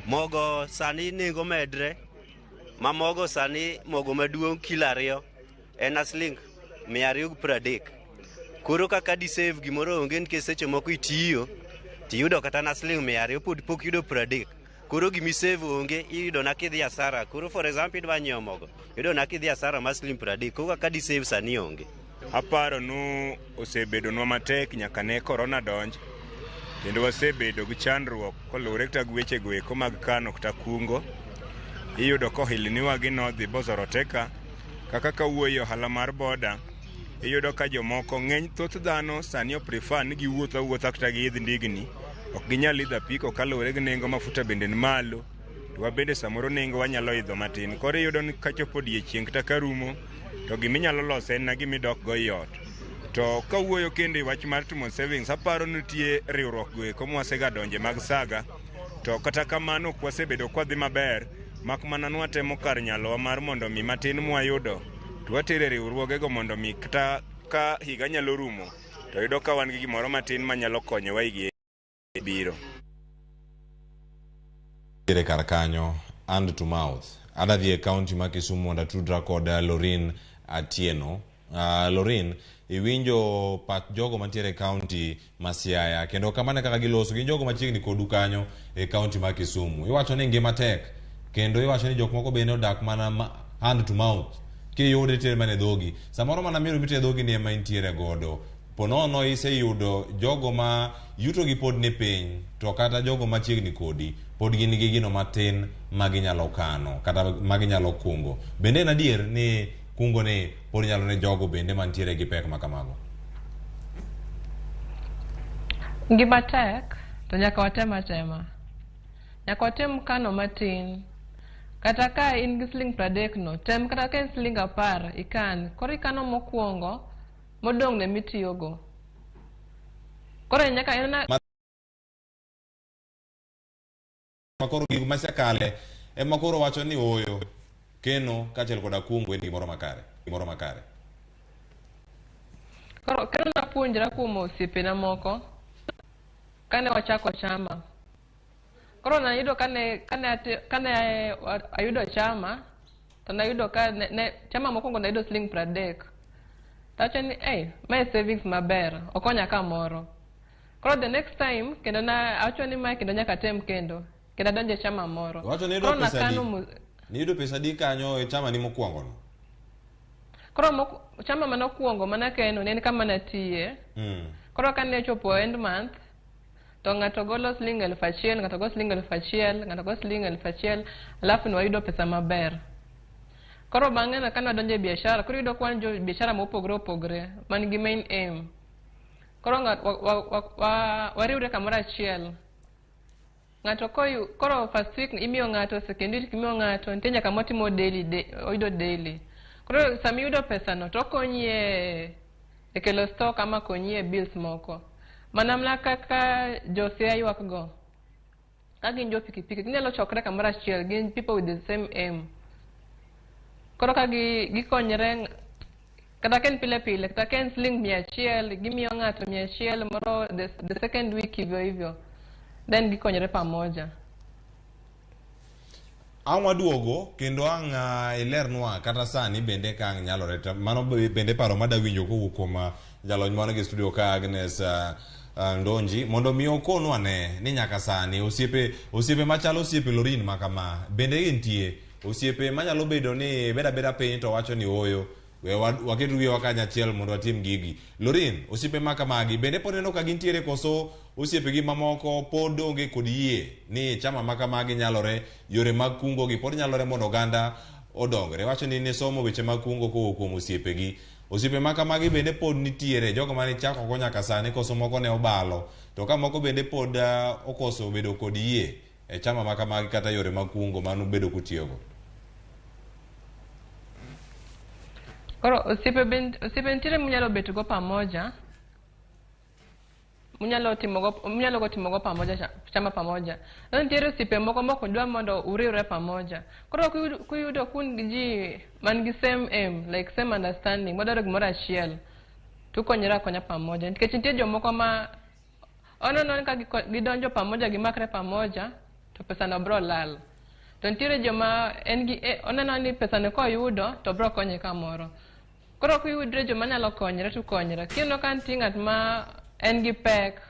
Mogo sani nengo medre, ma mogo sani mogo maduong' kilo 2 en siling 230. Koro kaka di save gimoro onge nikech seche moko itiyo tiyudo kata na siling 200 pod pok yudo 30. Koro gimi save onge, iyudo na kidhi asara. Koro for example idwa nyiewo mogo, iyudo na kidhi asara ma siling 30. Koro kaka di save sani onge. Aparo nu osebedonwa matek nyaka ne korona donj, kendo wasebedo gi chandruok koluwore kata gi wechego eko mag kano kata kungo. Iyudo kohilniwa gi nodhi bozoroteka, kaka kawuoyi ohala mar boda, iyudo ka jomoko ng'eny thoth dhano sani prefer ni giwuotho awuotha kata giidh ndigni, ok ginyal idho apiko kaluwore gi nengo mafuta bende ni malo, to wabende samoro nengo wanyalo idho matin. Koro iyudo ni kachopo odiechieng' kata karumo, to giminyalo loso en na gimidok go iot. To kawuoyo kendo e wach mar timo savings, aparo nitie riwruok go eko mwasega donje mag saga, to kata kamano ok wasebedo kwadhi maber, mak mana nwatemo kar nyalowa mar mondo mi matin mwayudo to watere riwruogego mondo mi kata ka higa nyalo rumo to yudo ka wan gi gimoro matin manyalo konyowa higi biro. Kar kanyo hand to mouth adadhi e kaunti ma Kisumu mondo atudra kod Lorin Atieno. Lorin, iwinjo pat jogo mantiere e kaunti ma Siaya, kendo kamane kaka giloso gin jogo machiegni kodu kanyo e kaunti ma Kisumu. Iwacho ni ngima tek, kendo iwacho ni jok moko bende odak mana hand to mouth. Kiyude tere mane dhogi, samoro mana miro mite dhogi ni ema intiere godo. Ponono iseyudo jogo ma yuto gi pod ni piny, to kata jogo machiegni kodi pod gin gi gino matin ma ginyalo kano kata ma ginyalo kungo. Bende en adier ni kungo ni pod nyalo ne jogo bende mantiere gi pek makamago? Ngima tek, to nyaka watem atema. Nyaka watem kano matin. Kata ka in gi siling 30 no, tem kata ka en siling 10 ikan. Koro ikano mokwongo, modong' ne mitiyogo. Koro nyaka ena makoro gik masekale ema koro wacho ni oyo keno kaachiel koda kungo en gimoro makare. Koro kendo napuonjra kuom osiepena moko kane wachako chama. Koro nayudo kane ayudo chama, to nayudo ka chama mokwongo nayudo siling 30. Tawacho ni mae savings maber, okonya kamoro. Koro the next time kendo awacho ni mae kendo nyaka tem kendo adonje chama moro. Wacho ni nido pesa di kanyo e chama ni mokwongo no? Koro chama manokwongo manakeno ne en kama natiye. Koro kane chopo end month, to ng'ato golo siling 1,000, ng'ato golo siling 1,000, ng'ato golo siling 1,000, alafu nwayudo pesa maber. Koro bang'e na kane wadonjo e biashara, koro yudo kwan jo biashara mopogre opogre, man gi main aim. Koro wariwre kamoro achiel. Ng'ato koro first week imiyo ng'ato, second week imiyo ng'ato, nitie nyaka motimo oyudo daily. Koro sami yudo pesa no, to konyi e kelo stock ama konyi e bills moko. Manamla kaka Josiaya ywak go. Ka gin jo pikipiki, ginyalo chokre kamoro achiel, gin people with the same aim. Koro ka gikonyre, kata ken pile pile, kata ken siling 100, gimiyo ng'ato 100 moro the second week hivyo. Then gikonyre pamoja. Ang' waduogo kendo ang' ilernwa kata sani bende ka ang' nyalore. Mano bende paro madawinjo kowuok kuom jalony mano gi studio ka Agnes Ndonji mondo mi okonwa ne ni nyaka sani osiepe machalo osiepe Lorin makama bende gintie, osiepe manyalo bedo ni beda piny to wacho ni oyo waketu wiwa kanyachiel mondo watim gigi. Lorin, osiepe makamagi bende pod neno ka gintiere koso osiepe gi mamoko pod onge kod yie ni chama makamagi nyalore, yore mag kungo gi pod nyalore mondo oganda odongre? Wacho ni ne somo weche mag kungo kowuok kuom osiepe gi. Osiepe makamagi bende pod nitiere, jogo mane chako go nyaka sani koso moko ne obalo, to ka moko bende pod okoso bedo kod yie e chama makamagi kata yore mag kungo mano bedo kutiyogo. Koro osiepe nitiere munyalo beto go pamoja, munyalo go timogo pamoja, chama pamoja. Nitiere osiepe moko moko dwa mondo uriwre pamoja. Koro kuyudo kun ji man gi same aim, like same understanding, madwaro gimoro achiel, tukonyra konya pamoja. Nikech nitie jomoko ma Ono ka gidonjo pamoja gimakre pamoja to pesa no bro lal. To nitiere joma oneno ni pesa no koyudo to bro konye kamoro. Koro kuyudre joma nyalo konyre to konyre. Kino kan tingat ma en gi pek.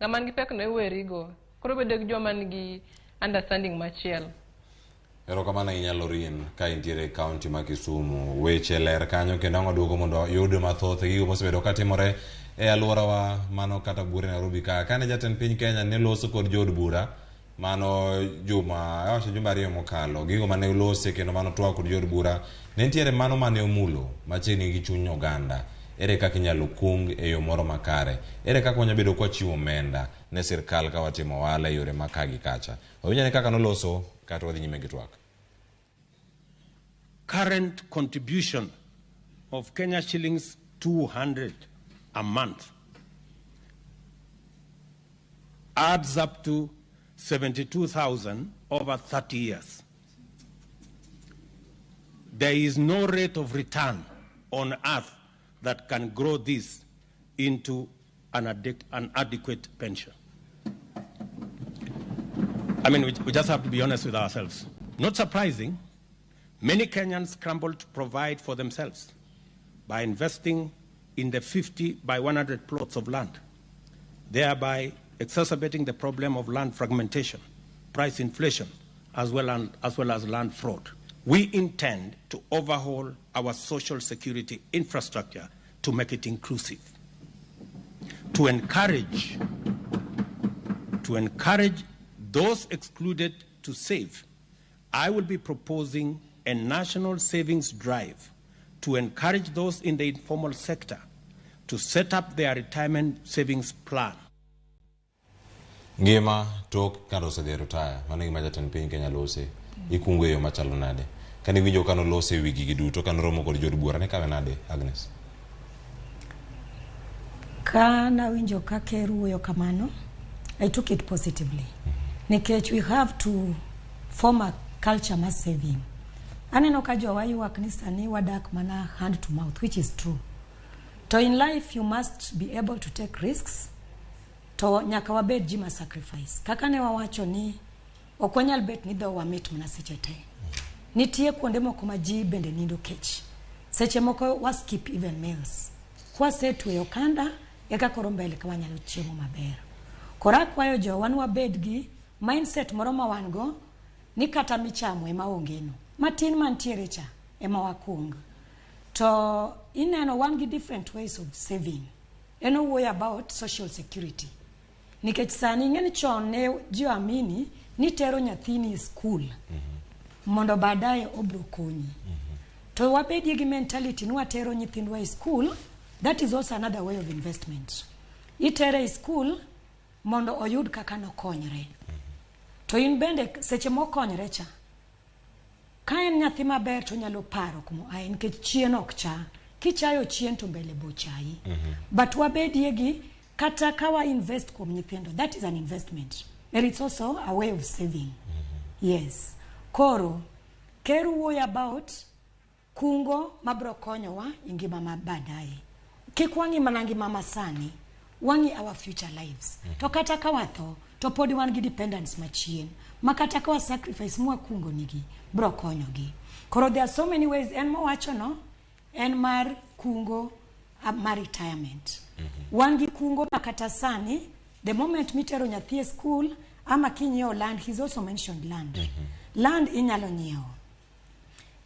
Ngama ngi pek no iwerigo. Koro bedo gi joma ngi understanding machielo. Erokamano Inyalo rien ka intiere kaunti ma Kisumu. Weche ler kanyo kendo ang'o duogo mondo yud mathoth gigo mosebedo katimore e alworawa mano kata buore Nairobi ka. Kane jatend piny Kenya ne loso kod jood bura mano juma ariyo mokalo, gigo mane olose kendo mano twak kod jood bura ne nitiere mano mane omulo machiegni gi chuny oganda. Ere kaka inyalo kung e yo moro makare? Ere kaka wanya bedo kwa chiwo omenda ne sirkal ka watimo ohala e yore makagi kacha? Owinjane kaka noloso kata wadhi nyime gi twak. Current contribution of Kenya shillings 200 a month adds up to 72,000 over 30 years. There is no rate of return on earth that can grow this into an adequate pension. I mean, we just have to be honest with ourselves. Not surprising, many Kenyans scramble to provide for themselves by investing in the 50 by 100 plots of land, thereby exacerbating the problem of land fragmentation, price inflation, as well as land fraud. We intend to overhaul our social security infrastructure to make it inclusive. To encourage those excluded to save, I will be proposing a national savings drive to encourage those in the informal sector to set up their retirement savings plan. Ngima tok kando osedhi retire, mano gima jatend piny Kenya lose, ikungo e yo machalo nade? Kane winjo kano lose wi gigi duto, kano romo kod jood bura, ne kawe nade, Agnes? Kana winjo kake ruoyo kamano, I took it positively. Nikech we have to form a culture mar saving. Aneno ka jowa ywak ni sani wadak mana hand to mouth, which is true. To in life you must be able to take risks. To nyaka wabed ji ma sacrifice. Kaka ne wawacho ni okwanyal bet ni dho wamit mna seche te. Nitie kuonde moko ma ji bende nindo kech. Seche moko wa skip even meals. Kwa setwe okanda eka koro mbele ka wanyalo chiemo maber. Kora kwayo jo wan wabed gi mindset moro ma wan go ni kata michamo ema ongeno. Matin mantiere cha ema wakung. To ineno wan gi different ways of saving. Eno way about social security. Nikech sani ng'eni chon ne ji amini ni tero nyathini school. Mondo baadaye obro konyi. To wabedi gi mentality ni watero nyithindwa e school, that is also another way of investment. Itere e school mondo oyud kaka no konyre. To in bende seche mo konyre cha. Ka en nyathi maber to nyalo paro como ai nikech chien ok cha. Kichayo chien to mbele bo chai. But wabedi gi kata kawa invest kuom nyithindo, that is an investment. And it's also a way of saving. Yes. Koro, keru way about kungo mabro konyo wa ingima mabadaye. Kikwangi manangi mama sani, wangi our future lives. To kata kawa tho, to podi wangi dependence machien. Makata kawa sacrifice mua kungo nigi, bro konyo gi. Koro there are so many ways, en mo wacho no, en mar kungo, mar retirement. Wangi kungo makata sani, the moment mitero nyathie school, ama kinyeo land, he's also mentioned land. Land inyalo nyeo.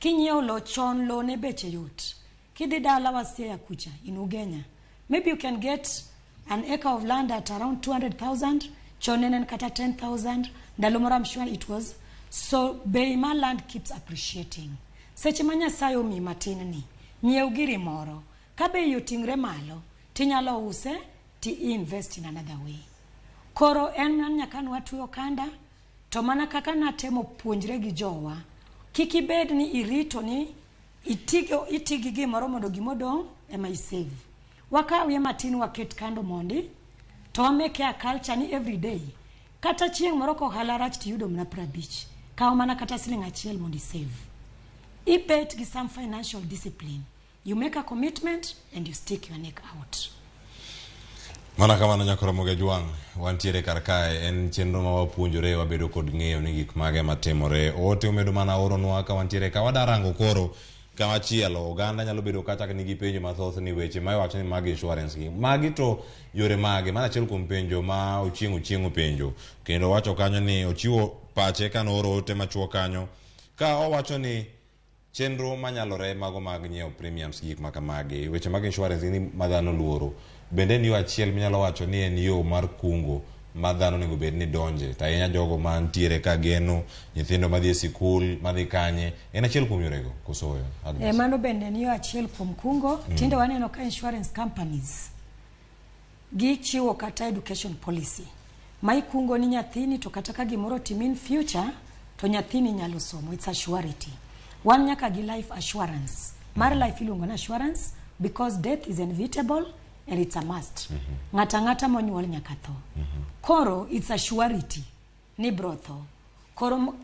Kinyeo lo chon lo ne beche yot. Kidi dala wasia ya kucha in Ugenya. Maybe you can get an acre of land at around 200,000. Chonenen kata 10,000. Dalomora I'm sure it was. So Beima land keeps appreciating. Sechimanya sayo mi matinini. Nyeo giri moro. Kabe yotingre malo. Tinyalo use. Ti invest in another way. Koro en nyakanu watu yokanda. To mana kaka natemo puonjre gi jowa. Kiki bed ni irito ni itigi gimoro mondo gimodong ema isave. Waka we matin waket kando mondi. To wameke a culture ni every day. Kata chieng moro ko halarach ti yudo mna prabich. Kao mana kata siling achiel mondi save. Ibet gi some financial discipline. You make a commitment and you stick your neck out. Mana kamano nyakoro Ramogi Jwang, wantiere kar kae en chenro ma wapuonjore wabedo kod ng'eyo ni gik mage matimore. Ote umedo mana oronwa ka wantiere ka wadarango koro kama chielo oganda nyalo bedo kata nigi penjo mathoth ni weche ma iwacho ni mag insurance gi. Magi to yore mage mana achiel kuom penjo ma ochieng' penjo. Kendo wacho kanyo ni ochiwo pache kano oro ote machuo kanyo ka owacho ni chenro manyalore mago mag nyiewo premiums gik makamagi. Weche mag insurance ni madhano luoro. Bende ni yo achiel minyalo wacho ni en yo mar kungo ma dhano nego bed ni donje ta ahinya jogo mantiere ka geno nyithindo madhi e sikul madhi kanye en achiel kuom yorego kosoyo mano bende ni yo achiel kuom kungo tinde waneno ka insurance companies gichiwo kata education policy ma ikungo ni nyathini to kata ka gimoro tim in future to nyathini nyalo somo. It's a surety. Wan nyaka gi life assurance. Mar life iluongo na assurance because death is inevitable and it's a must. Ngata monyuol nyaka tho. Koro it's a surety ni brotho. Koro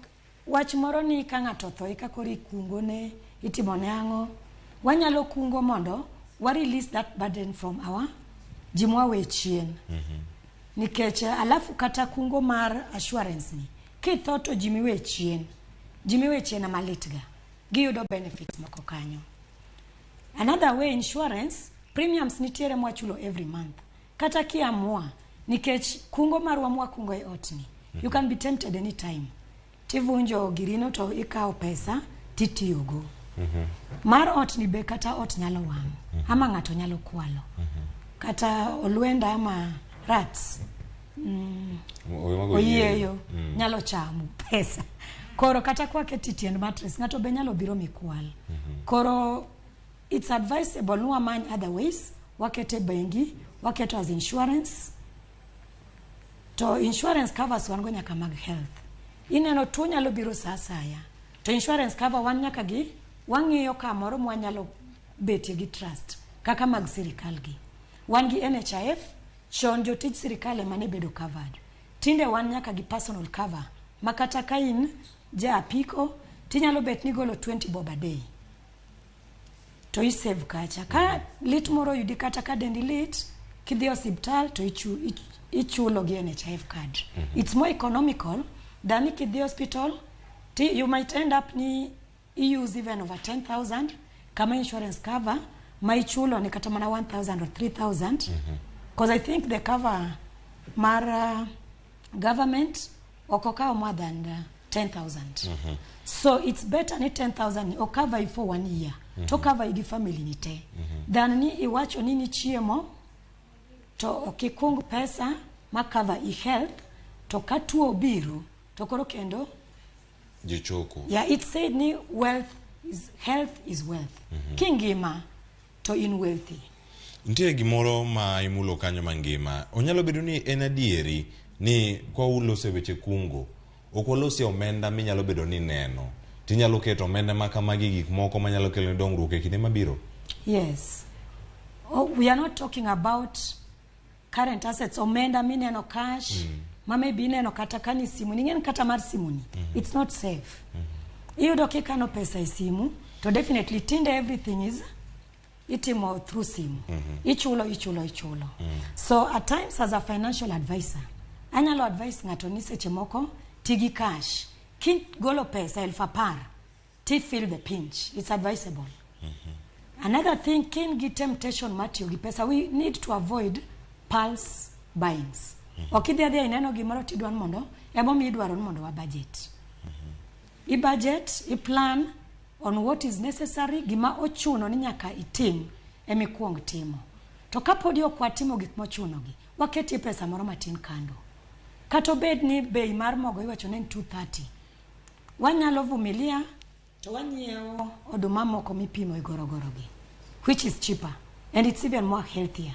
wach moro ni ka ng'ato tho eka koro ikungo ne itimo ne ang'o. Wanyalo kungo mondo wa release that burden from our jimwa we chien. Nikech alafu kata kungo mar assurance ni kitho to jimiwe chien na malitga giyudo benefits moko kanyo. Another way insurance premiums nitiere mwachulo every month kata kiamua nikech kungo marwa mwakungo e otni you can be tempted anytime tivunjo girino to ikao pesa titiyogo. Mar otni be kata ot nyalo wang' ama ng'ato nyalo kwalo kata olwenda ama rats oyeyo nyalo chamo pesa. Koro kata kwa ketitiend mattress ng'ato be nyalo biro mikwal. Koro it's advisable no amany other ways wakete bengi waketo as insurance to insurance covers wan go nyaka mag health. Ineno tuo nyalo biro saa asaya to insurance cover wan nyaka gi wang'iyo kamoro mwanyalo betie gi trust kaka mag sirikal gi. Wan gi NHIF chon jotij sirikal mane bedo covered. Tinde wan nyaka gi personal cover makata ka in ja apiko tinyalo bet ni golo 20 bob a day to i save kacha ka lit moro yudi kata ka dendi lit kidhi hospital to ichulo gi NHIF card. It's more economical than kidhi hospital you might end up ni use even over 10,000 kama insurance cover ma ichulo ni kata mana 1,000 or 3,000 because I think the cover mar government okoka more than 10,000. So it's better ni 10,000 o cover you for 1 year to cover the family ni te than ni iwacho nini chiemo to okikung pesa ma cover i health to katuo biro to koro kendo jichoko. Yeah, it said ni health is wealth. Kingima to in wealthy. Ntie gimoro ma imulo kanyo mangima onyalo bedo ni en adieri ni kwa ulose weche kungo okolose omenda minyalo bedo ni neno tinyalo keto omenda makamagi gik moko manyalo kelo dongruok e kinde mabiro. Yes. We are not talking about current assets omenda mineno cash ma maybe neno kata kani simu ningen kata mar simu ni it's not safe. Iyudo kikano pesa e simu to definitely tinde everything is itimo through simu. Ichulo. So at times as a financial advisor anyalo advise ng'ato ni seche moko tigi cash kin golo pesa 10,000 ti feel the pinch. It's advisable. Another thing kin gi temptation matio gi pesa we need to avoid pulse buyings. Okidhi ineno gimoro tidwan mondo emo mi idwaro mondo wa budget. I budget, I plan on what is necessary gima ochuno ni nyaka itim emikuong timo. To kapodi okwatimo gik mochuno gi waketi pesa moro matin kando. Kato bed ni bei mar mogo iwacho ni 230. Wanyalo vumilia to wanyiewo oduma moko mipimo igorogoro gi which is cheaper and it's even more healthier.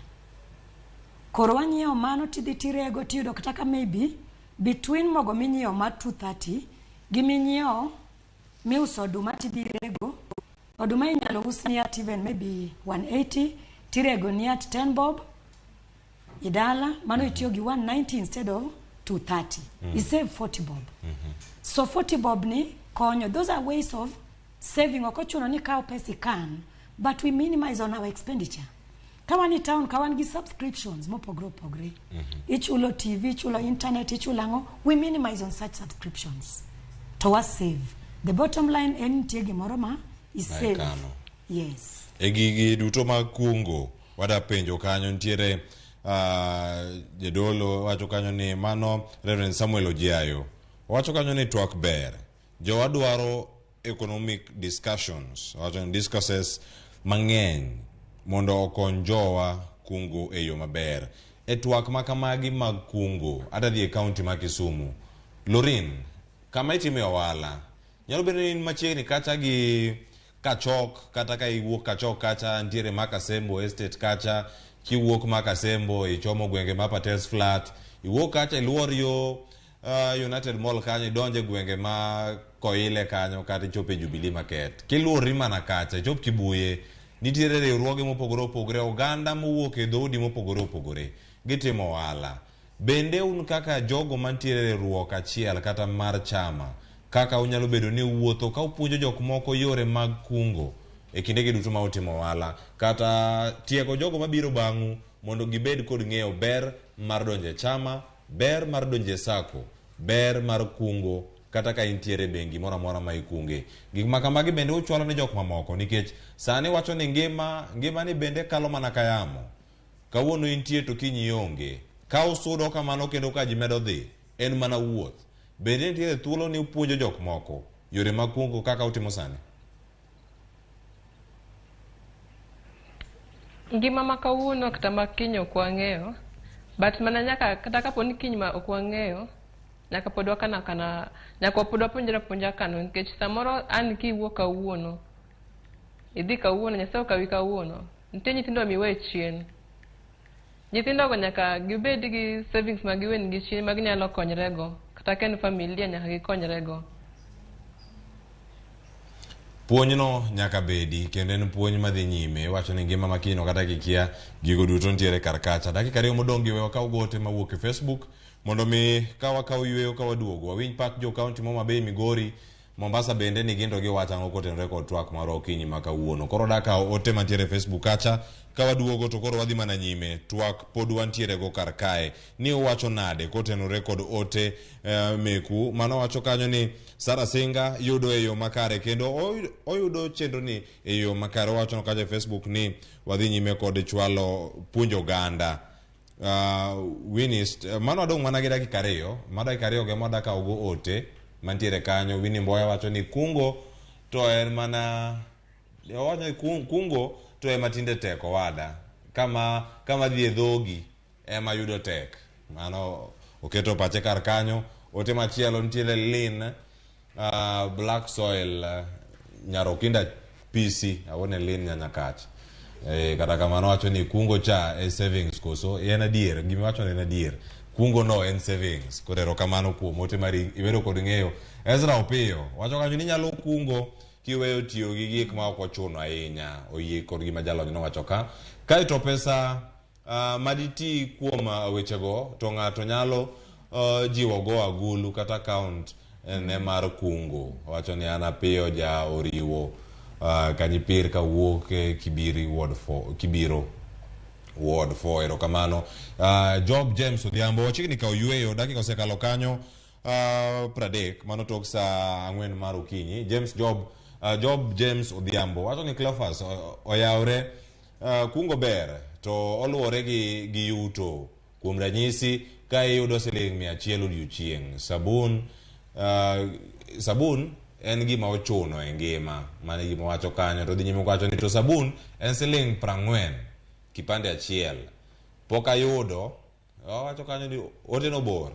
Koro wanyiewo mano tidhi tirego tiyudo kata ka maybe between mogo minyiewo mar 230 gi minyiewo miuso oduma tidhi rego oduma inyalo usni at even maybe 180 tirego ni at 10 bob idala mano itiyo gi 190 instead of 230. You save 40 bob. So 40 bob ni konyo. Those are ways of saving. Okochuno ni kao pesi kan, but we minimize on our expenditure. Kawan town kawan gi subscriptions mopogore opogore. Ichulo TV, ichulo internet, ichulo ang'o. We minimize on such subscriptions. To was save. The bottom line en nitie gimoro ma is save. Yes. Gigi duto mag kungo wada penjo kanyo ntiere jedolo wacho kanyo ni mano Reverend Samuel Ojiayo wacho kanyo ni twak ber jowa dwaro economic discussions wacho ni discusses mang'eny mondo okony jowa kungo e yo maber e twak makamagi mag kungo adadhi e county ma Kisumu Lorin kama itime ohala nyalo bedo ni machiegni kacha gi Kachok kata ka iwuok Kachok kacha ntiere Makasembo estate kacha kiwuok Makasembo ichomo gwenge ma Patels Flat iwuok kacha iluor yo United Mall kanyo idonje gwenge ma Koile kanyo kata ichope Jubilee Market kiluori mana kacha ichop Kibuye nitiere riwruoge mopogore opogore oganda mowuok e dhoudi mopogore opogore gitimo ohala bende un kaka jogo mantiere riwruok achiel kata mar chama kaka unyalo bedo ni wuotho ka upuonjo jok moko yore mag kungo e kinde gi duto ma utimo ohala kata tiego jogo mabiro bang'u mondo gibed kod ng'eyo ber mar donje chama ber mar donje sako ber mar kungo kata ka intiere bengi moro amora ma ikunge gik makamagi bende uchwalo ne jok mamoko nikech sani wacho ni ngima ni bende kalo mana kayamo kawuono intie to kiny ionge ka usudo kamano kendo ka ji medo dhi en mana wuoth bende nitiere thuolo ni upuonjo jok moko yore mag kungo kaka utimo sani ngima ma kawuono kata ma kiny ok wang'eyo but mana nyaka kata kapo ni kiny ma ok wang'eyo nyaka pod nyaka pod wapuonjra kano nikech samoro an kiwuok kawuono idhi kawuono Nyasaye okawi kawuono nitie nyithindo miwe chien nyithindogo nyaka gibed gi savings ma giwen gi chien ma ginyalo konyrego kata ken familia nyaka gikonyrego. Puonjno nyaka bedi kendo en puonj madhi nyime wacho ni ngima makino kata kikia gigo duto ntiere karkacha dakika 2 modong' giwewa ka ugote mawuok e Facebook mondo mi kawa ka uyweyo ka waduogo wawinj pak jo county mo Mabei Migori Mombasa bende ni gindo giwacho ang'o kotenore kod twak mar okinyi ma kawuono koro daka ote mantiere Facebook kacha ka waduogo to koro wadhi mana nyime twak pod wantiere go kar kae ni uwacho nade kotenore kod ote meku mano wacho kanyo ni Sara Singa yudo e yo makare kendo oyudo chenro ni e yo makare wacho no kaje Facebook ni wadhi nyime kod chwalo puonjo ganda Winist mano adong' mana gi dakika 2 madakika 2 ge madaka ogo ote mantiere kanyo Winnie Mboya wacho ni kungo to en mana wacho kungo to ema tinde tek owada kama dhi e dhogi ema yudo tek mano oketo pache kar kanyo ote machielo nitiere Lin Black Soil Nyarokinda PC awone Lin Nyanyakach kata kamano wacho ni kungo cha e savings koso en adier gimi wacho ni en adier kungo no en savings kodero kamano kuom ote mari ibedo kod ng'eyo Ezra Opiyo wacho kanyo ni nyalo kungo kiweyo tiyo gi gik ma ok ochuno ahinya oyie kod gima jalony no wacho ka ito pesa maditi kuom wechego to ng'ato nyalo jiwo go agulu kata account ne mar kungo wacho ni ana Piyo ja oriwo kanyipir ka wuok e Kibiro Ward 4 erokamano Job James Odhiambo wachigni ka oyweyo dakika osekalo kanyo 30 mano tok saa 4 mar okinyi Job James Odhiambo wacho ni Cleophas oyawre kungo ber to oluwore gi yuto kuom ranyisi ka iyudo $100 odiochieng' sabun en gima ochuno e ngima mane gima wacho kanyo to dhi nyime wacho ni to sabun en $40 kipande achiel pok ayudo wacho kanyo ni ote no bor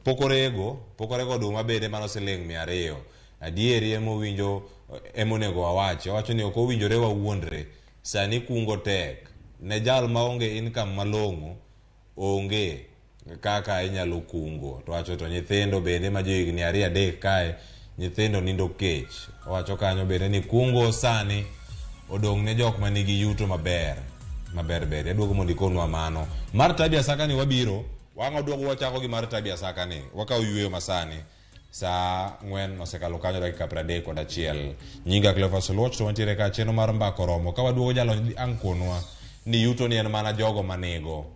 pokorego duma bende mano $200 adieri emonego wawacho wacho ni ok owinjore wawuondre sani kungo tek ne jal maonge income malong'o onge kaka inyalo kungo to wacho to nyithindo bende ma johigni 2-3 kae nyithindo nindo kech wacho kanyo bende ni kungo sani odong' ne jok manigi yuto maber yaduogo mondo ikonwa mano mar tabia saka ni wabiro waduogo wachako gi mar tabia saka ni wakaw yweyo masani saa 4 osekalo kanyo dakika 31 nyinga Cleophas Oluoch to wantiere ka cheno mar mbako romo ka waduogo jalony ang' konwa ni yuto ni en mana jogo manego.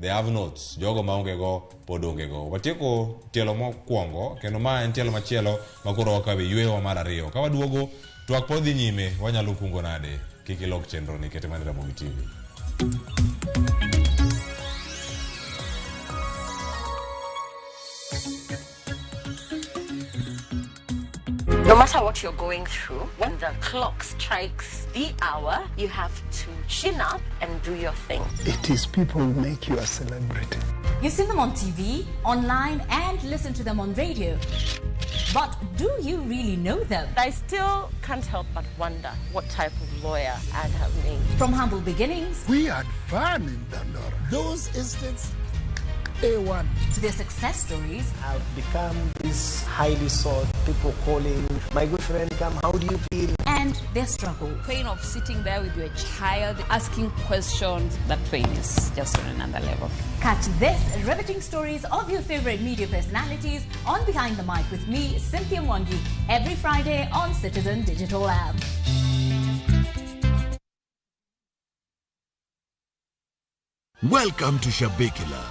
They have notes. Jogo maonge go podonge go. Watieko tielo mokwongo kendo ma en tielo machielo makoro wakawe yweyo mar ariyo. Ka waduogo twak podhi nyime wanyalo kungo nade. Kik ilok chenro ni kete man Ramogi TV. No matter what you're going through, when the clock strikes the hour, you have to chin up and do your thing. It is people who make you a celebrity. You see them on TV, online, and listen to them on radio. But do you really know them? I still can't help but wonder what type of lawyer I'd have made. From humble beginnings, We had fun in Dandora. Those estates, A1. to their success stories, I've become this highly sought, people calling, my good friend, come, how do you feel? and their struggles. Pain of sitting there with your child, asking questions, that pain is just on another level. Catch this riveting stories of your favorite media personalities on Behind the Mic with me, Cynthia Mwangi, every Friday on Citizen Digital app. Welcome to Shabekila.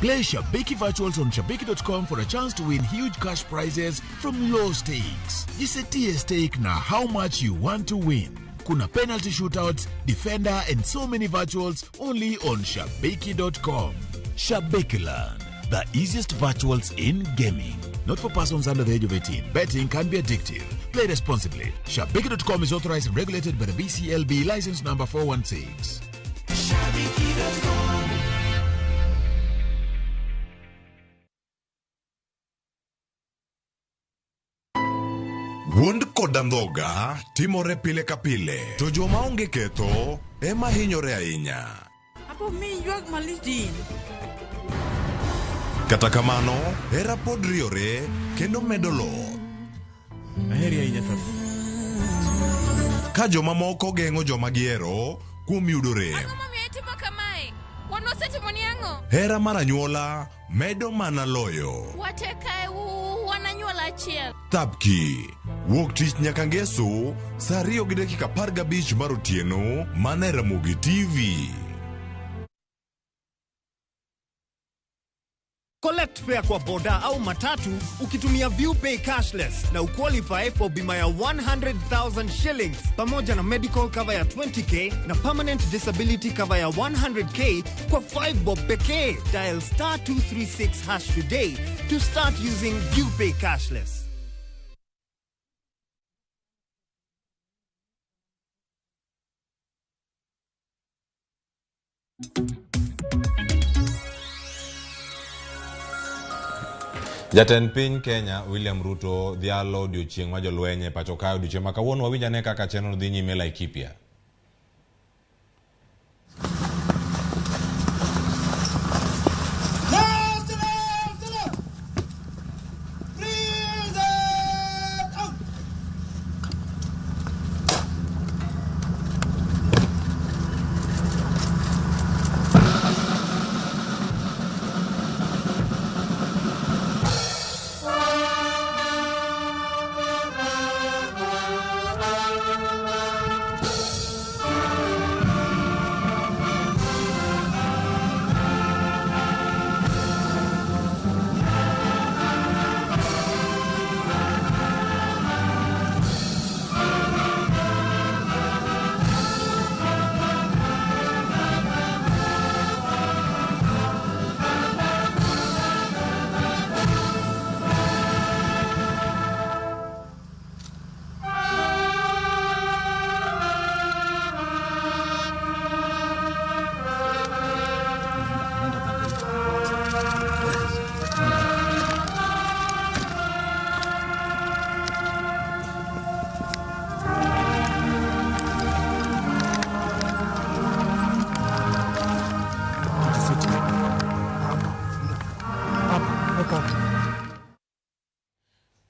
Play Shabeki Virtuals on Shabeki.com for a chance to win huge cash prizes from low stakes. Jisetie stake na how much you want to win. Kuna penalty shootouts, defender and so many virtuals only on Shabeki.com. Shabekiland, the easiest virtuals in gaming. Not for persons under the age of 18. Betting can be addictive. Play responsibly. Shabeki.com is authorized and regulated by the BCLB license number 416. Wuond koda ndhoga timore pile ka pile, to joma onge ketho ema hinyore ahinya. Apo mi ywak malitin. Kata kamano, hera pod riore kendo medo lo. Aheri ahinya to. Ka joma moko geng'o joma gihero kuom yudo rem. Hera mar anyuola medo mana loyo. Tapki, wuok tich nyaka ngeso, saa 2:15 mar otieno, mana e Ramogi TV. Collect fare kwa boda au matatu ukitumia ViewPay cashless na uqualify for bima ya 100,000 shillings pamoja na medical cover ya 20k na permanent disability cover ya 100k kwa 5 bob pekee. Dial *236# today to start using ViewPay cashless. Jatend piny Kenya William Ruto dhialo odiochieng' ma jolwenye pacho kae odiochieng' ma kawuono wawinjane kaka chenro dhi nyime Laikipia.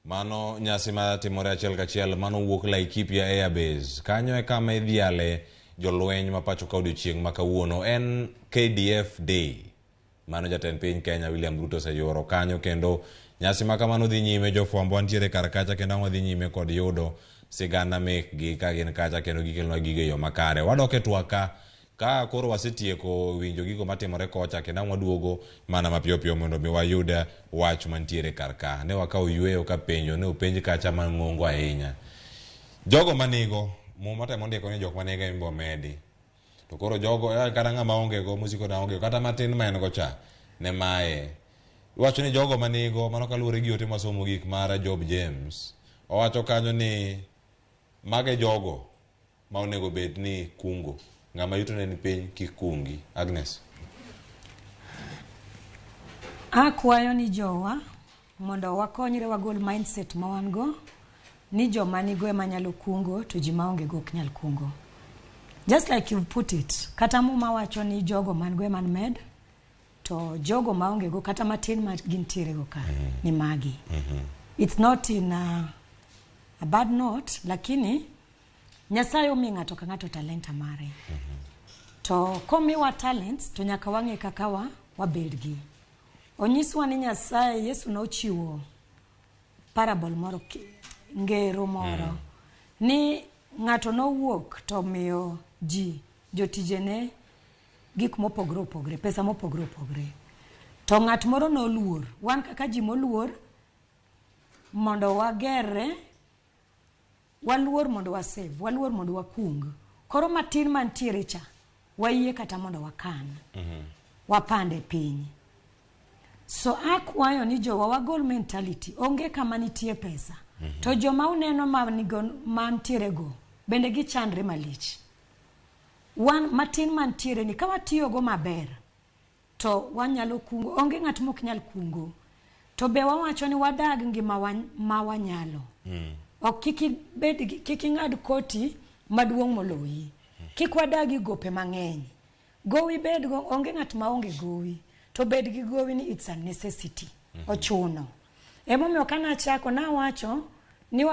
Mano nyasi ma timore achiel kachiel mano wuok Laikipia Airbase. Kanyo e kama idhiale jolweny ma pacho ka odiochieng' ma kawuono en KDF Day. Mano jatend piny Kenya William Ruto oseyoro kanyo kendo nyasi ma kamano dhi nyime, jofwambo ntiere kar kacha kendo ang'o dhi nyime kod yudo sigana mekgi ka gin kacha kendo gikelnwa gige yo makare. Wadok e twaka ka koro wasetieko winjo gigo matimore kocha kendo waduogo mana mapiyo piyo mondo mi wayud wach mantiere kar ka. Ne wakawo yweyo ka penjo ne openj kacha mang'ongo ahinya. Jogo manigo muma temo ndiko ni jok manigo imbo medi. To koro jogo kata ng'ama onge go musiko na onge kata matin ma en go cha ne mae. Iwacho ni jogo manigo mano kaluwore gi ote masomo gik mara Job James. Owacho kanyo ni mage jogo ma onego bed ni kungo. Ng'ama yuto ne ni piny kikungi. Agnes. Akwayo ni jowa mondo wakonyre wagol mindset ma wan go ni joma nigo ema nyalo kungo to ji maonge go ok nyal kungo. Just like you've put it, kata muma wacho ni jogo man go ema med to jogo maonge go kata matin ma gintiere go ka ni magi. It's not in a bad note, lakini Nyasaye omi ng'ato ka ng'ato talenta mare. To komiwa talents to nyaka wang'e kaka wabedgi. Onyiswa ni Nyasaye Yesu nochiwo parable moro ngero moro ni ng'ato nowuok to miyo ji jotijene gik mopogre opogre, pesa mopogre opogre. To ng'at moro noluor, wan kaka ji moluor mondo wagere, waluor mondo wasave, waluor mondo wakung. Koro matin mantiere cha wayie kata mondo wakan, wapande piny. So akwayo ni jowa wagol mentality, onge kama nitie pesa. To joma uneno mantiere go, bende gichandre malich. Wan matin mantiere ni ka watiyo go maber, to wanyalo kungo, onge ng'at mok nyal kungo. To be wawacho ni wadag ngima ma wanyalo. Ok kik ing'ad koti maduong' moloyi. Kik wadagi gope mang'eny. Gowi bed go, onge ng'at ma onge gowi. To bed gi gowi ni it's a necessity. Ochuno. Emomiyo kana chako na wacho ni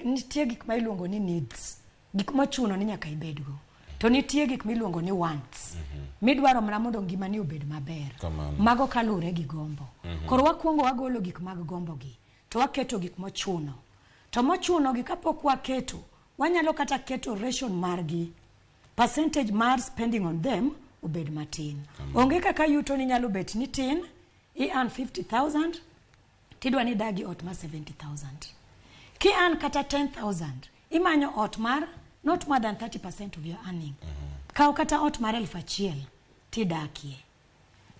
nitie gik ma iluongo ni needs. Gik mochuno ni nyaka ibedgo. To nitie gik miluongo ni wants. Midwaro mana mondo ngimani obed maber. Mago kalure gi gombo. Koro wakuongo wagolo gik mag gombo gi. To waketo gik mochuno. To mochuno gi kapok waketo, wanyalo kata keto ration margi. Percentage mar spending on them obed matin. Onge kaka yuto ni nyalo bet ni tin, I earn 50,000, tidwa ni dagi ot ma 70,000. Ki earn kata 10,000, imanyo ot mar not more than 30% of your earning. Kao kata ot mar 1,000 tidakie.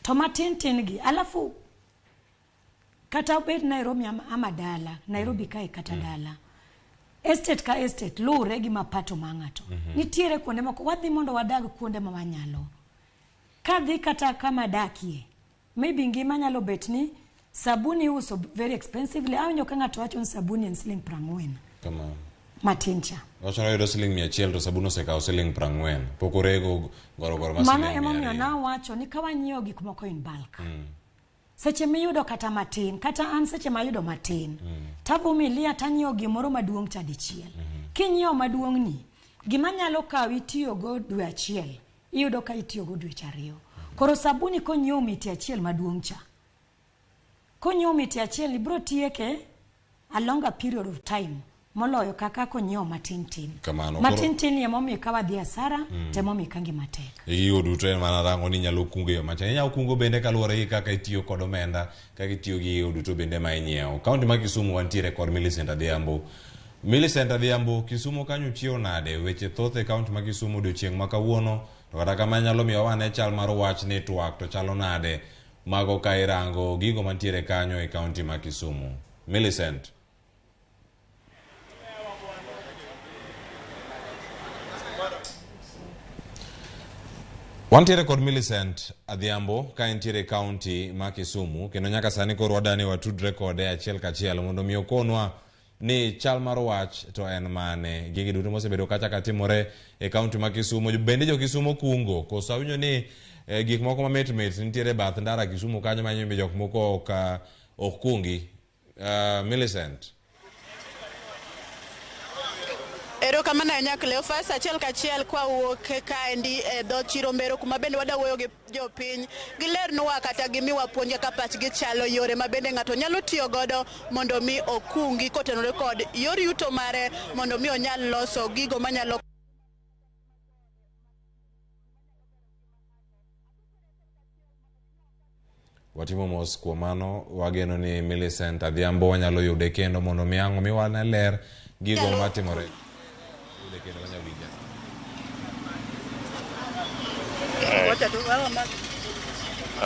To matin gi, alafu kata obed Nairobi ama dala, Nairobi kae kata dala. Estate ka estate, lure gi mapato mang'ato. Nitiere kuonde moko, wadhi mondo wadag kuonde ma wanyalo. Kadhi kata kama dakie, maybe ngima nyalo bet ni sabuni uso very expensively, au nyoka ng'ato wacho ni sabuni en siling 40. Matincha. Wacho na yudo siling 100 to sabuni osekao siling 40. Pokorego goro ma siling 100. Mano emomiyo na wacho ni kawanyiewo gik moko in bulk. Seche miyudo kata matin, kata an seche mayudo matin. Tavumilia tanyiewo gimoro maduong' chadichiel. Kinyiewo maduong' ni, gima nyalo kawi tiyo go dwe achiel, iyudo ka itiyo go dwe 2. Koro sabuni konyiewo miti achiel maduong' cha. Konyiewo miti achiel ibro tieke a longer period of time. Moloyo kaka konyiewo matin tin. Matin tin ye momi kawa dhi asara, te momi kangi matek. Iyo duto en mana rango ni nyalo kungo yo macha. Nyalo kungo bende kaluwore gi kaka itiyo kod omenda, kaka itiyo gi iyo duto bende ma inyiewo. Kaunti ma Kisumu wantiere kod Millicent Adhiambo. Millicent Adhiambo, Kisumu kanyo chiewo nade? Weche thoth e kaunti ma Kisumu odiochieng' ma kawuono. To kata kama nyalo miyo wane chal mar wach network to chalo nade? Mago ka irango gigo mantiere kanyo e kaunti ma Kisumu. Millicent. Wantiere kod Millicent Adhiambo ka entiere kaunti ma Kisumu kendo nyaka sani koro wadani watudre kode achiel kachiel mondo mi okonwa ni chal mar wach to en mane. Gigi duto mosebedo kacha katimore e kaunti ma Kisumu. Bende jo Kisumu kungo koso awinjo ni gik moko ma mit nitiere bath ndara Kisumu kanyo manyo jok moko ok kungi. Millicent. Ero kamano nyakle ofas achiel kachiel kwa wuok kaendi e dho chiro mbero kuma bende wadawuoyo gi jopiny gilernwa kata gimiwa puonj kaka pachgi chalo, yore ma bende ng'ato nyalo tiyo godo mondo mi okungi kotenore kod yor yuto mare mondo mi onyal loso gigo manyalo watimo mos kuom mano wageno ni Millicent Adhiambo wanyalo yude kendo mondo miang'o miwalne ler gigo matimore yude kendo wanyawinja.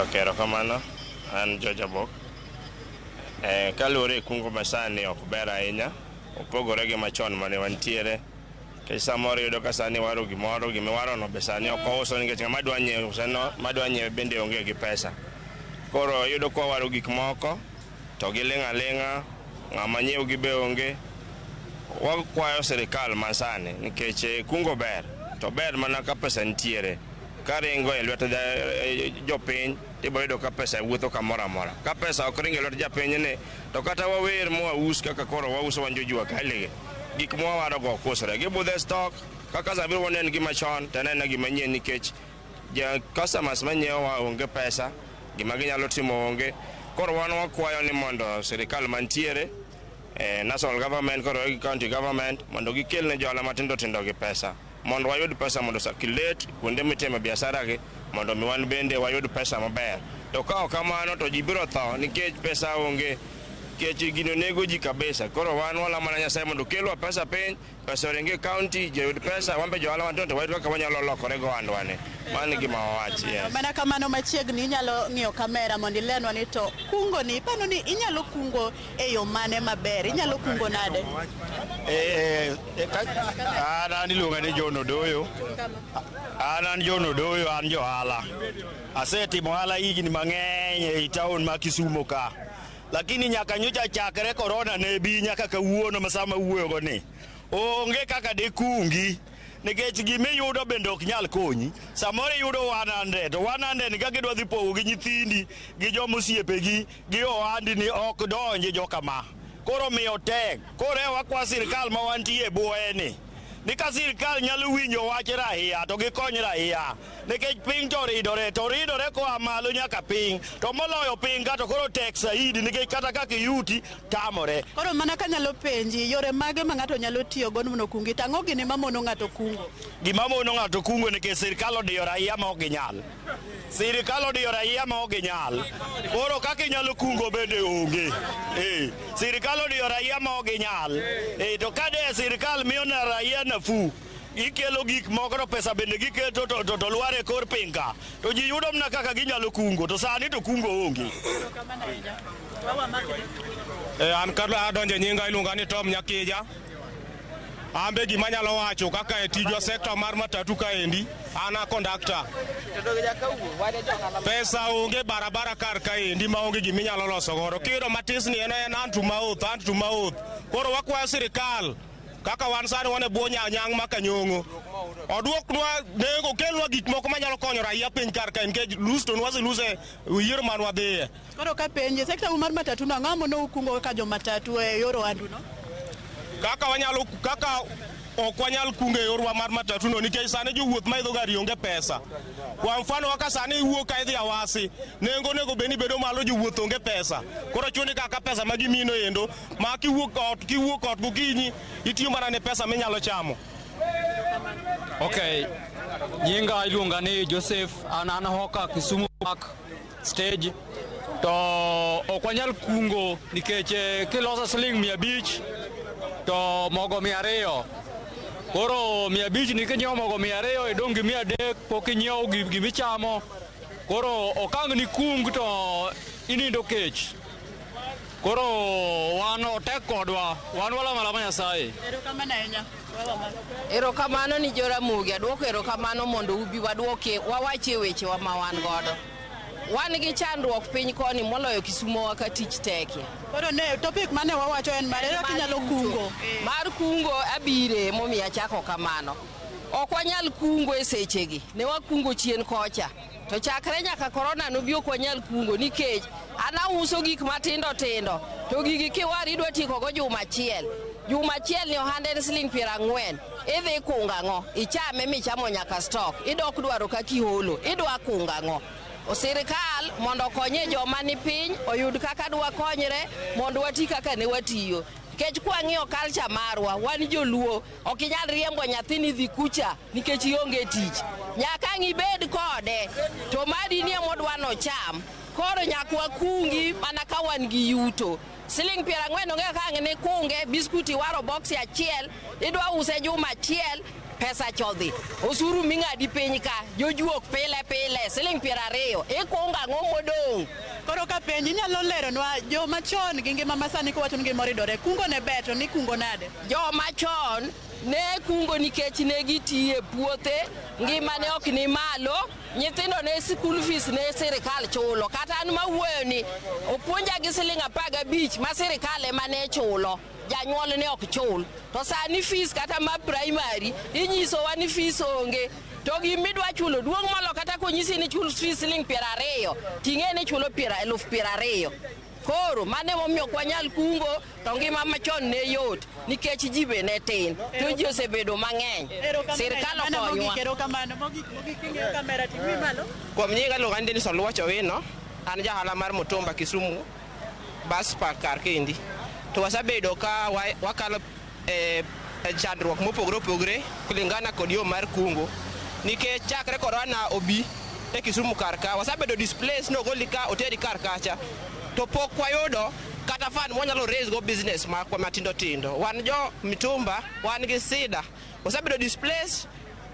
Okay, rokamano an Jojabok. Kaluwore kungo masani ok ber ahinya, opogore gi machon mane wantiere. Ke samoro yudo ka sani waro gimoro gimiwarono be sani ok ouso nikech ng'ama dwa nyiewo sano madwa nyiewe bende onge gi pesa. Koro yudo kwa waro gik moko to giling' aling'a, ng'ama nyiewo gi be onge. Wakwayo sirikal masani nikech kungo ber to ber mana ka pesa nitiere. Karingo e lwet jopiny tibo yudo ka pesa wuotho kamoro amora. Ka pesa ok ringo e lwet japiny ni to kata wawer mwaus kaka koro wauso wanjojua kalige gik mwawaro go kusre gibudhe stock kaka zabiro wonen gi machon tanena gi manyien nikech ja customers manyiewo onge pesa gima ginyalo timo onge. Koro wan wakwayo ni mondo sirikal mantiere national government koro county government mondo gikelne johala matindo tindo gi pesa mondo wayud pesa mondo circulate kuonde mitime biashara gi mondo miwan bende wayud pesa maber. To ka ok kamano to ji biro tho nikech pesa onge, nikech gino nego ji kabisa. Koro wan wala mana Nyasaye mondo kelwa pesa piny, pesa oringe county, jiyud pesa, wambe johala matindo wayud kaka wanyalo lokore go andwane. Mano gima wawachi. Yes. Mana kamano machiegni inyalo ng'iyo kamera mondo ilenwa ni to kungo ni ipano ni inyalo kungo e yo mane maber, inyalo kungo nade? An iluonga ni John Odoyo. An John Odoyo, an johala. Asetimo ohala higni mang'eny e taon ma Kisumo ka. Lakini nyaka nyocha chakre korona ne bi nyaka kawuono masama wuoyogo ni. Onge kaka de kungi. Nikech gimiyudo bende ok nyal konyi. Samoro yudo 100 to 100 ka gidwa dhi pogo gi nyithindi gi jomosiepegi gi ohandi ni ok donje jokama. Koro miyo tek. Koro wakwa sirikal ma wantie buoye ni ka sirikal nyalo winjo wach raia to gikony raia nikech piny to ridore koa malo nyaka piny to moloyo piny ka to koro tek saidi nikech kata kaka yuti tamore. Koro mana ka nyalo penji yore mage ma ng'ato nyalo tiyo go mondo kungi tang'o gini mamono ng'ato kungo. Gima mono ng'ato kungo nikech sirikal odiyo raia ma ok ginyal. Sirikal odiyo raia ma ok ginyal. Koro kaka inyalo kungo bende onge. Sirikal odiyo raia ma ok ginyal. To ka de sirikal miyo na raia nafu ikelo gik moko to pesa bende giketo to lware kor piny ka to ji yudo mna kaka ginyalo kungo to sani to kungo onge. An kadwa adonje nyinga iluonga ni Tom Nyakija. Ambe gima nyalo wacho kaka e tijwa sekta mar matatu kaendi ana kondakta. Pesa onge barabara kar kaendi ma onge gima inyalo loso godo. Kiro matis ni en antu mauth. Koro wakwayo sirikal kaka wan sani wane buo nyang' makanyong'o. Oduoknwa nengo kelwa gik moko manyalo konyo raia piny kar ka nikech lus to nwasi luse yiero man wadhiye. Koro ka penje sekta mar matatu no ng'amo no ukungo ka jo matatu e yor ohandu no? Kaka ok wanyal kungo e yorwa mar matatu no nikech sani jowuoth ma idho gari onge pesa. Kwa mfano kaka sani iwuok ka idhi Awasi, nengo nego beni bedo malo jowuoth onge pesa. Koro chuni kaka pesa ma gimino endo ma kiwuok ot gokinyi itiyo mana ne pesa minyalo chamo. Okay. Nyinga iluonga ni Joseph an hoka Kisumu Park stage to ok wanyal kungo nikech kiloso siling 500 to mogo 200. Koro 500 ni kinyiewo mogo 200 idong' gi 300 pok inyiewo gimichamo. Koro okang' ni kung to inindo kech. Koro wan otek kodwa, wan wala malama Nyasaye. Erokamano ni Ramogi, adwoko erokamano mondo ubi wadwoke wawache weche wa ma wan godo. Wan gi chandruok piny koni moloyo Kisumo wa ka tich tekie. Koro ne topic mane wawacho en mare kinyalo kungo. Mar kungo abire momiya chako kamano. Ok wanyal kungo e sechegi, ne wakungo chien kocha. To chakre nyaka korona nobi ok wanyal kungo nikech ana uso gik matindo tindo. To gigi kiwari idwa tieko go juma achiel. Juma achiel ni ohande en siling 40. Idhi kungo ang'o? Ichame michamo nyaka stock. Idok dwaro kaka iholo. Idwa kungo ang'o? Sirikal mondo konye joma ni piny oyud kaka dwa konyre mondo wati kaka ne watiyo. kech kwang'iyo culture marwa wan joluo ok inyal riembo nyathini dhi kucha nikech ionge tich nyaka ng'ibed kode to madi ni modwa no cham koro nyaka wakungi mana ka wan gi yuto siling 40 onge ka ng'ini kunge biskuti waro box achiel idwa use juma achiel pesa chodhi osuru ming'adi piny ka jojuok pile siling 20 ikunga ng'o modong koro ka penji nyalo leronwa joma chon gi ngima masani kowacho ni gimoro idore kungo ne beto ni kungo nade joma chon ne kungo nikech ne gitiye puothe ngima ne ok ni malo nyithindo ne school fees ne sirikal chulo kata an mawuoyo ni opuonja gi siling 15 ma sirikal ema ne chulo janyuol ne ok chul to sani fees kata ma primary inyisowa ni fees onge to gimidwa chulo duong' molo kata konyisi ni chul fees siling 20 ting'e ni chulo 20,000 koro mane momiyo kwanyal kungo to ngima machon ne yot nikech ji be ne tin to ji osebedo mang'eny sirikal okonywa kuom nyinga luonga ni Soluwacho Wino an jahala mar Mutumba Kisumu bus park kar kendi to wasebedo ka wakalo chandruok mopogore opogore kulingana kod yo mar kungo nikech chakre korona obi e Kisumu kar ka wasebedo displaced no goli ka oteri kar kacha to pok wayudo kata fan mwanyalo raise go business makwa matindo tindo wan jo mitumba wan gi sida wasebedo displaced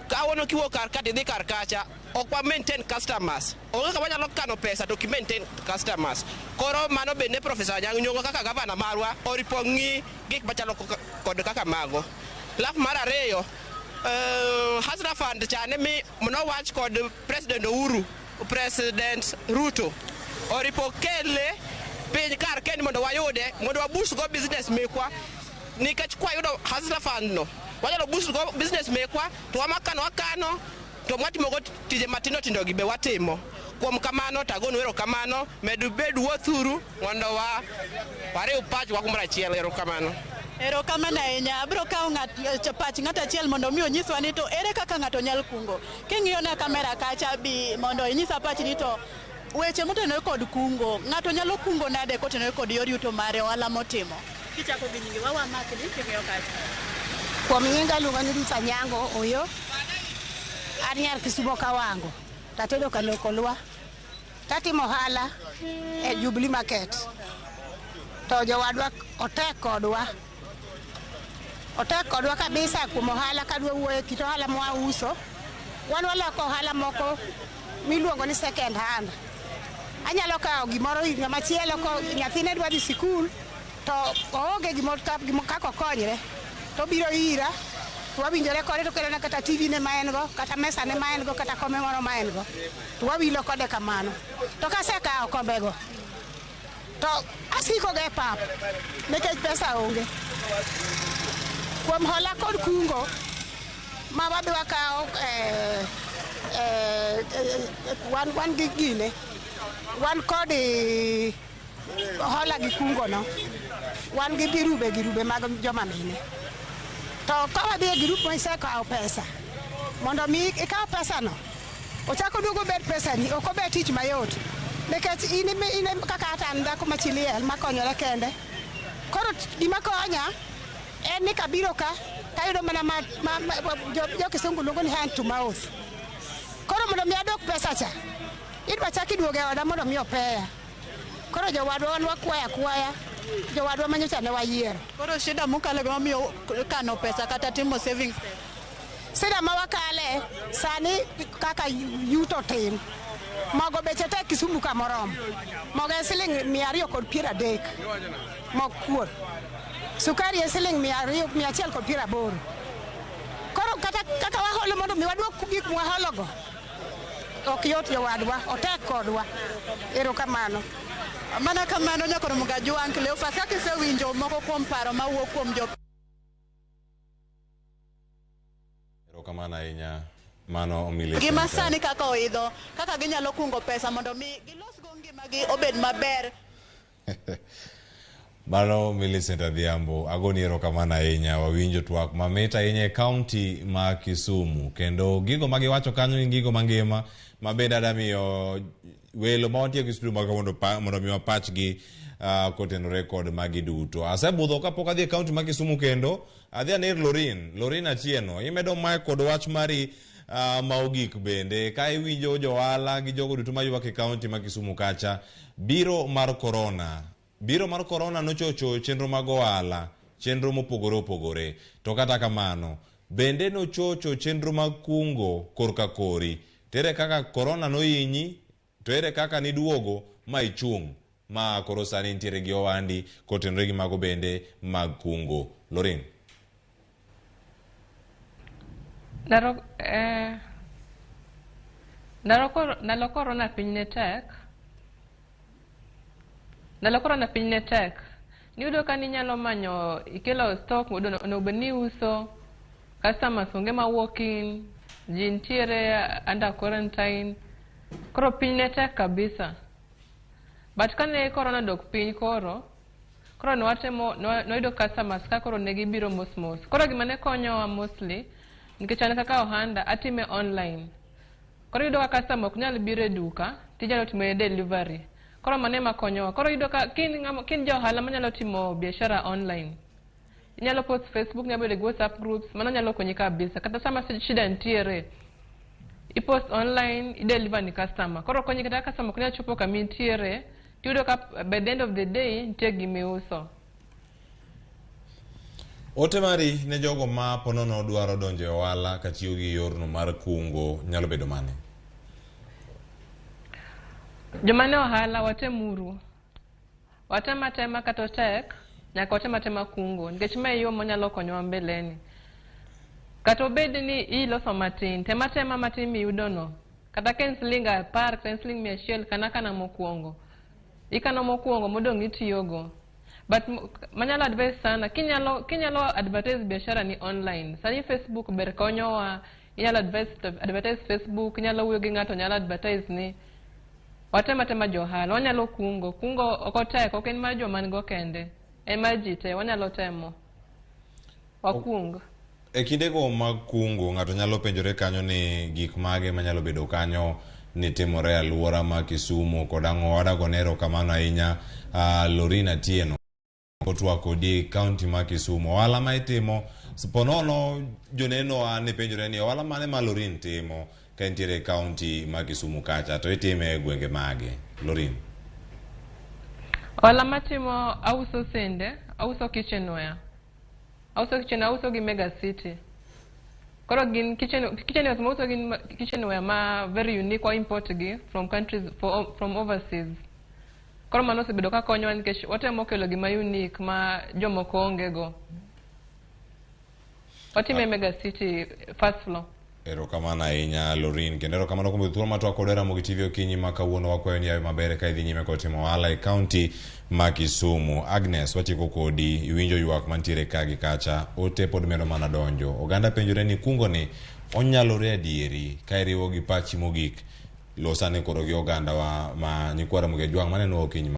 ka wono kiwo kar ka tidhi kar kacha ok wa maintain customers onge ka wanyalo kano pesa to ki maintain customers koro mano bende Professor Nyang'nyongo kaka gavana marwa oripo ng'i gik machalo kod kaka mago laf mar ariyo Hazra Fund chane mi monowach kod President Ruto oripo kele piny kar kendi mondo wayude mondo wabus go business mekwa nikech kwa yudo Hazra Fund no wanyalo bus go business mekwa to wakano to mwatimo go tije matindo tindo gi be watimo kuom kamano tagonu ero kamano medu bedu wothuru mondo wariw pach wa kumra chiel ero kamano ahinya abiro kawo pach ng'at achiel mondo mi onyiswa ni to ere kaka ng'ato nyal kungo king'iyo na kamera kacha bi mondo inyisa pach ni to weche motenore kod kungo ng'ato nyalo kungo nade kotenore kod yor yuto mare ohala motimo kichako gi nyingi wawa makni king'iyo kacha kuom nyinga luonga ni Ruth Anyango Oyo an nyar Kisumo Kawango tatedo kalokolwa tatimo ohala e Jubilee Market to jowadwa otek kodwa kabisa kuom ohala kadwa wuoyo kit ohala ma wauso wan waloko ohala moko miluongo ni second hand anyalo kawo gimoro ng'ama chielo ko nyathine dwa dhi sikul to oonge gimoro kaka okonyre to biro ira to wawinjore kode to kelona kata TV ne ma en go kata mesa ne ma en go kata kome moro ma en go to wawilo kode kamano to kasekawo kombego to asiko ge pap nikech pesa onge kuom hola kod kungo ma wadwa kawo wan gi gine wan kod hola gi kungo no wan gi girube mag joma mine to ka wadhi e girup ma isekawo pesa mondo mi ikaw pesa no ochako duogo bet pesa ni ok obet tich mayot nikech in kaka atan dhako machiliel makonyore kende koro gima konya en ni kabiro ka tayudo mana jo kisungu luongo ni hand to mouth koro mondo mi adok pesa cha idwa chak iduoge oda mondo mi opeya koro jowadwa wan wakwaya jowadwa manyocha ne wayiero koro shida mokale go miyo kano pesa kata timo savings sida ma wakale sani kaka yuto tin mogo beche tek Kisumu kamoromo mogo e siling 230 mok kuor sukari e siling 180 koro kaka waholo mondo mi wadwok gik mwahologo ok yot jowadwa otek kodwa erokamano mana kamano nyakoro mga juang Cleophas kaka isewinjo moko kuom paro mawuok kuom jo erokamano ahinya mano omile gima sani kaka oidho kaka ginyalo kungo pesa mondo mi gilos go ngimagi obed maber Balo Millicent Adhiambo, agoni erokamano ahinya, wawinjo twak mamit ahinya e kaunti ma Kisumu, kendo gigo magiwacho kanyo ni gigo mangima mabende adamiyo welo ma wantie Kisumu mondo mi wapachgi kotenore kod magi duto. Asebudho kapok adhi e kaunti ma Kisumu kendo adhi aner Lorin Atieno, imedo mae kod wach mari maogik bende ka iwinjo johala gi jogo duto mayuak e kaunti ma Kisumu kacha. Biro mar corona nochocho chenro mag ohala, chenro mopogore opogore, to kata kamano bende nochocho chenro mag kungo korka kori. Tere kaka corona nohinyi, to ere kaka niduogo ma ichung' ma koro sani nitiere gi ohandi kotenore gi mago bende mag kungo. Lorin. Ndalo corona piny ne tek. Ndalo corona piny ne tek. Niyudo ka ninyalo manyo ikelo stock onego bed ni uso, customers onge ma walk in, ji nitiere under quarantine. Koro piny ne tek kabisa. But kane corona dok piny koro noyudo customers ka koro ne gibiro mos. Koro gima ne konyowa mostly nikech an kaka ohanda atime online. Koro yudo ka customer ok nyal biro e duka, tijalo timo delivery. Koro mane makonyowa. Koro yudo ka kin jo ohala manyalo timo biashara online. Inyalo post Facebook, nyalo bedo WhatsApp groups, mano nyalo konyi kabisa. Kata sama shida nitiere, i-post online, i-deliver ni customer. Koro konyi kata customer ok nyal chopo kama intiere, tiyudo ka by the end of the day nitie gimiuso. Ote mari ne jogo ma ponono dwaro donjo e ohala katiyo gi yorno mar kungo nyalo bedo mane? Jomane ohala watemuru. Watematema kata tek, nyaka watematema kungo. Nikech ma yo monyalo konyowa mbeleni. Kata obed ni iloso matin, tematema matin miyudono. Kata ka en siling 10, kata en siling 100, kana mokuongo. Ikano mokuongo modong' itiyogo. But manyalo advise sana, kinyalo advertise biashara ni online. Sani Facebook ber konyowa, inyalo advertise Facebook, inyalo wuoyo gi ng'ato, nyalo advertise ni. Watematema johala, wanyalo kungo. Kungo okotek, ok en mar joma nigo kende. En mar ji te, wanyalo temo. Wakung. E kindego mag kungo, ng'ato nyalo penjore kanyo ni gik mage manyalo bedo kanyo ni timore alwora ma Kisumu kod ang'o. Wadago erokamano ahinya Lorin Atieno kotwa kodi kaunti ma Kisumu. Ohala ma itimo ponono joneno ne penjore ni ohala mane ma Lorin timo ka entiere kaunti ma Kisumu kacha, to itime e gwenge mage? Lorin. Ohala matimo auso sende, auso kitchenware. Auso gi Mega City. Koro gin kitchenware mauso gin kitchenware ma very unique, wa import gi from countries from overseas. Koro mano osebedo ka konyowa nikech watemo kelo gima unique ma jomoko ongego. Watime Mega City first floor. Erokamano ahinya Lorin, kendo erokamano kuom thuolo ma twak kod Ramogi TV okinyi ma kawuono wakwayo ni yawe maber ka idhi nyime kod timo ohala e kaunti ma Kisumu. Agnes, watieko kodi, iwinjo ywak mantiere ka gi kacha, ote pod medo mana donjo. Oganda penjore ni kungo ni onyalore adieri ka iriwo gi pachi mogik. Losane koro gi oganda wa ma nyikwara Ramogi Ajwang' maneno okinyi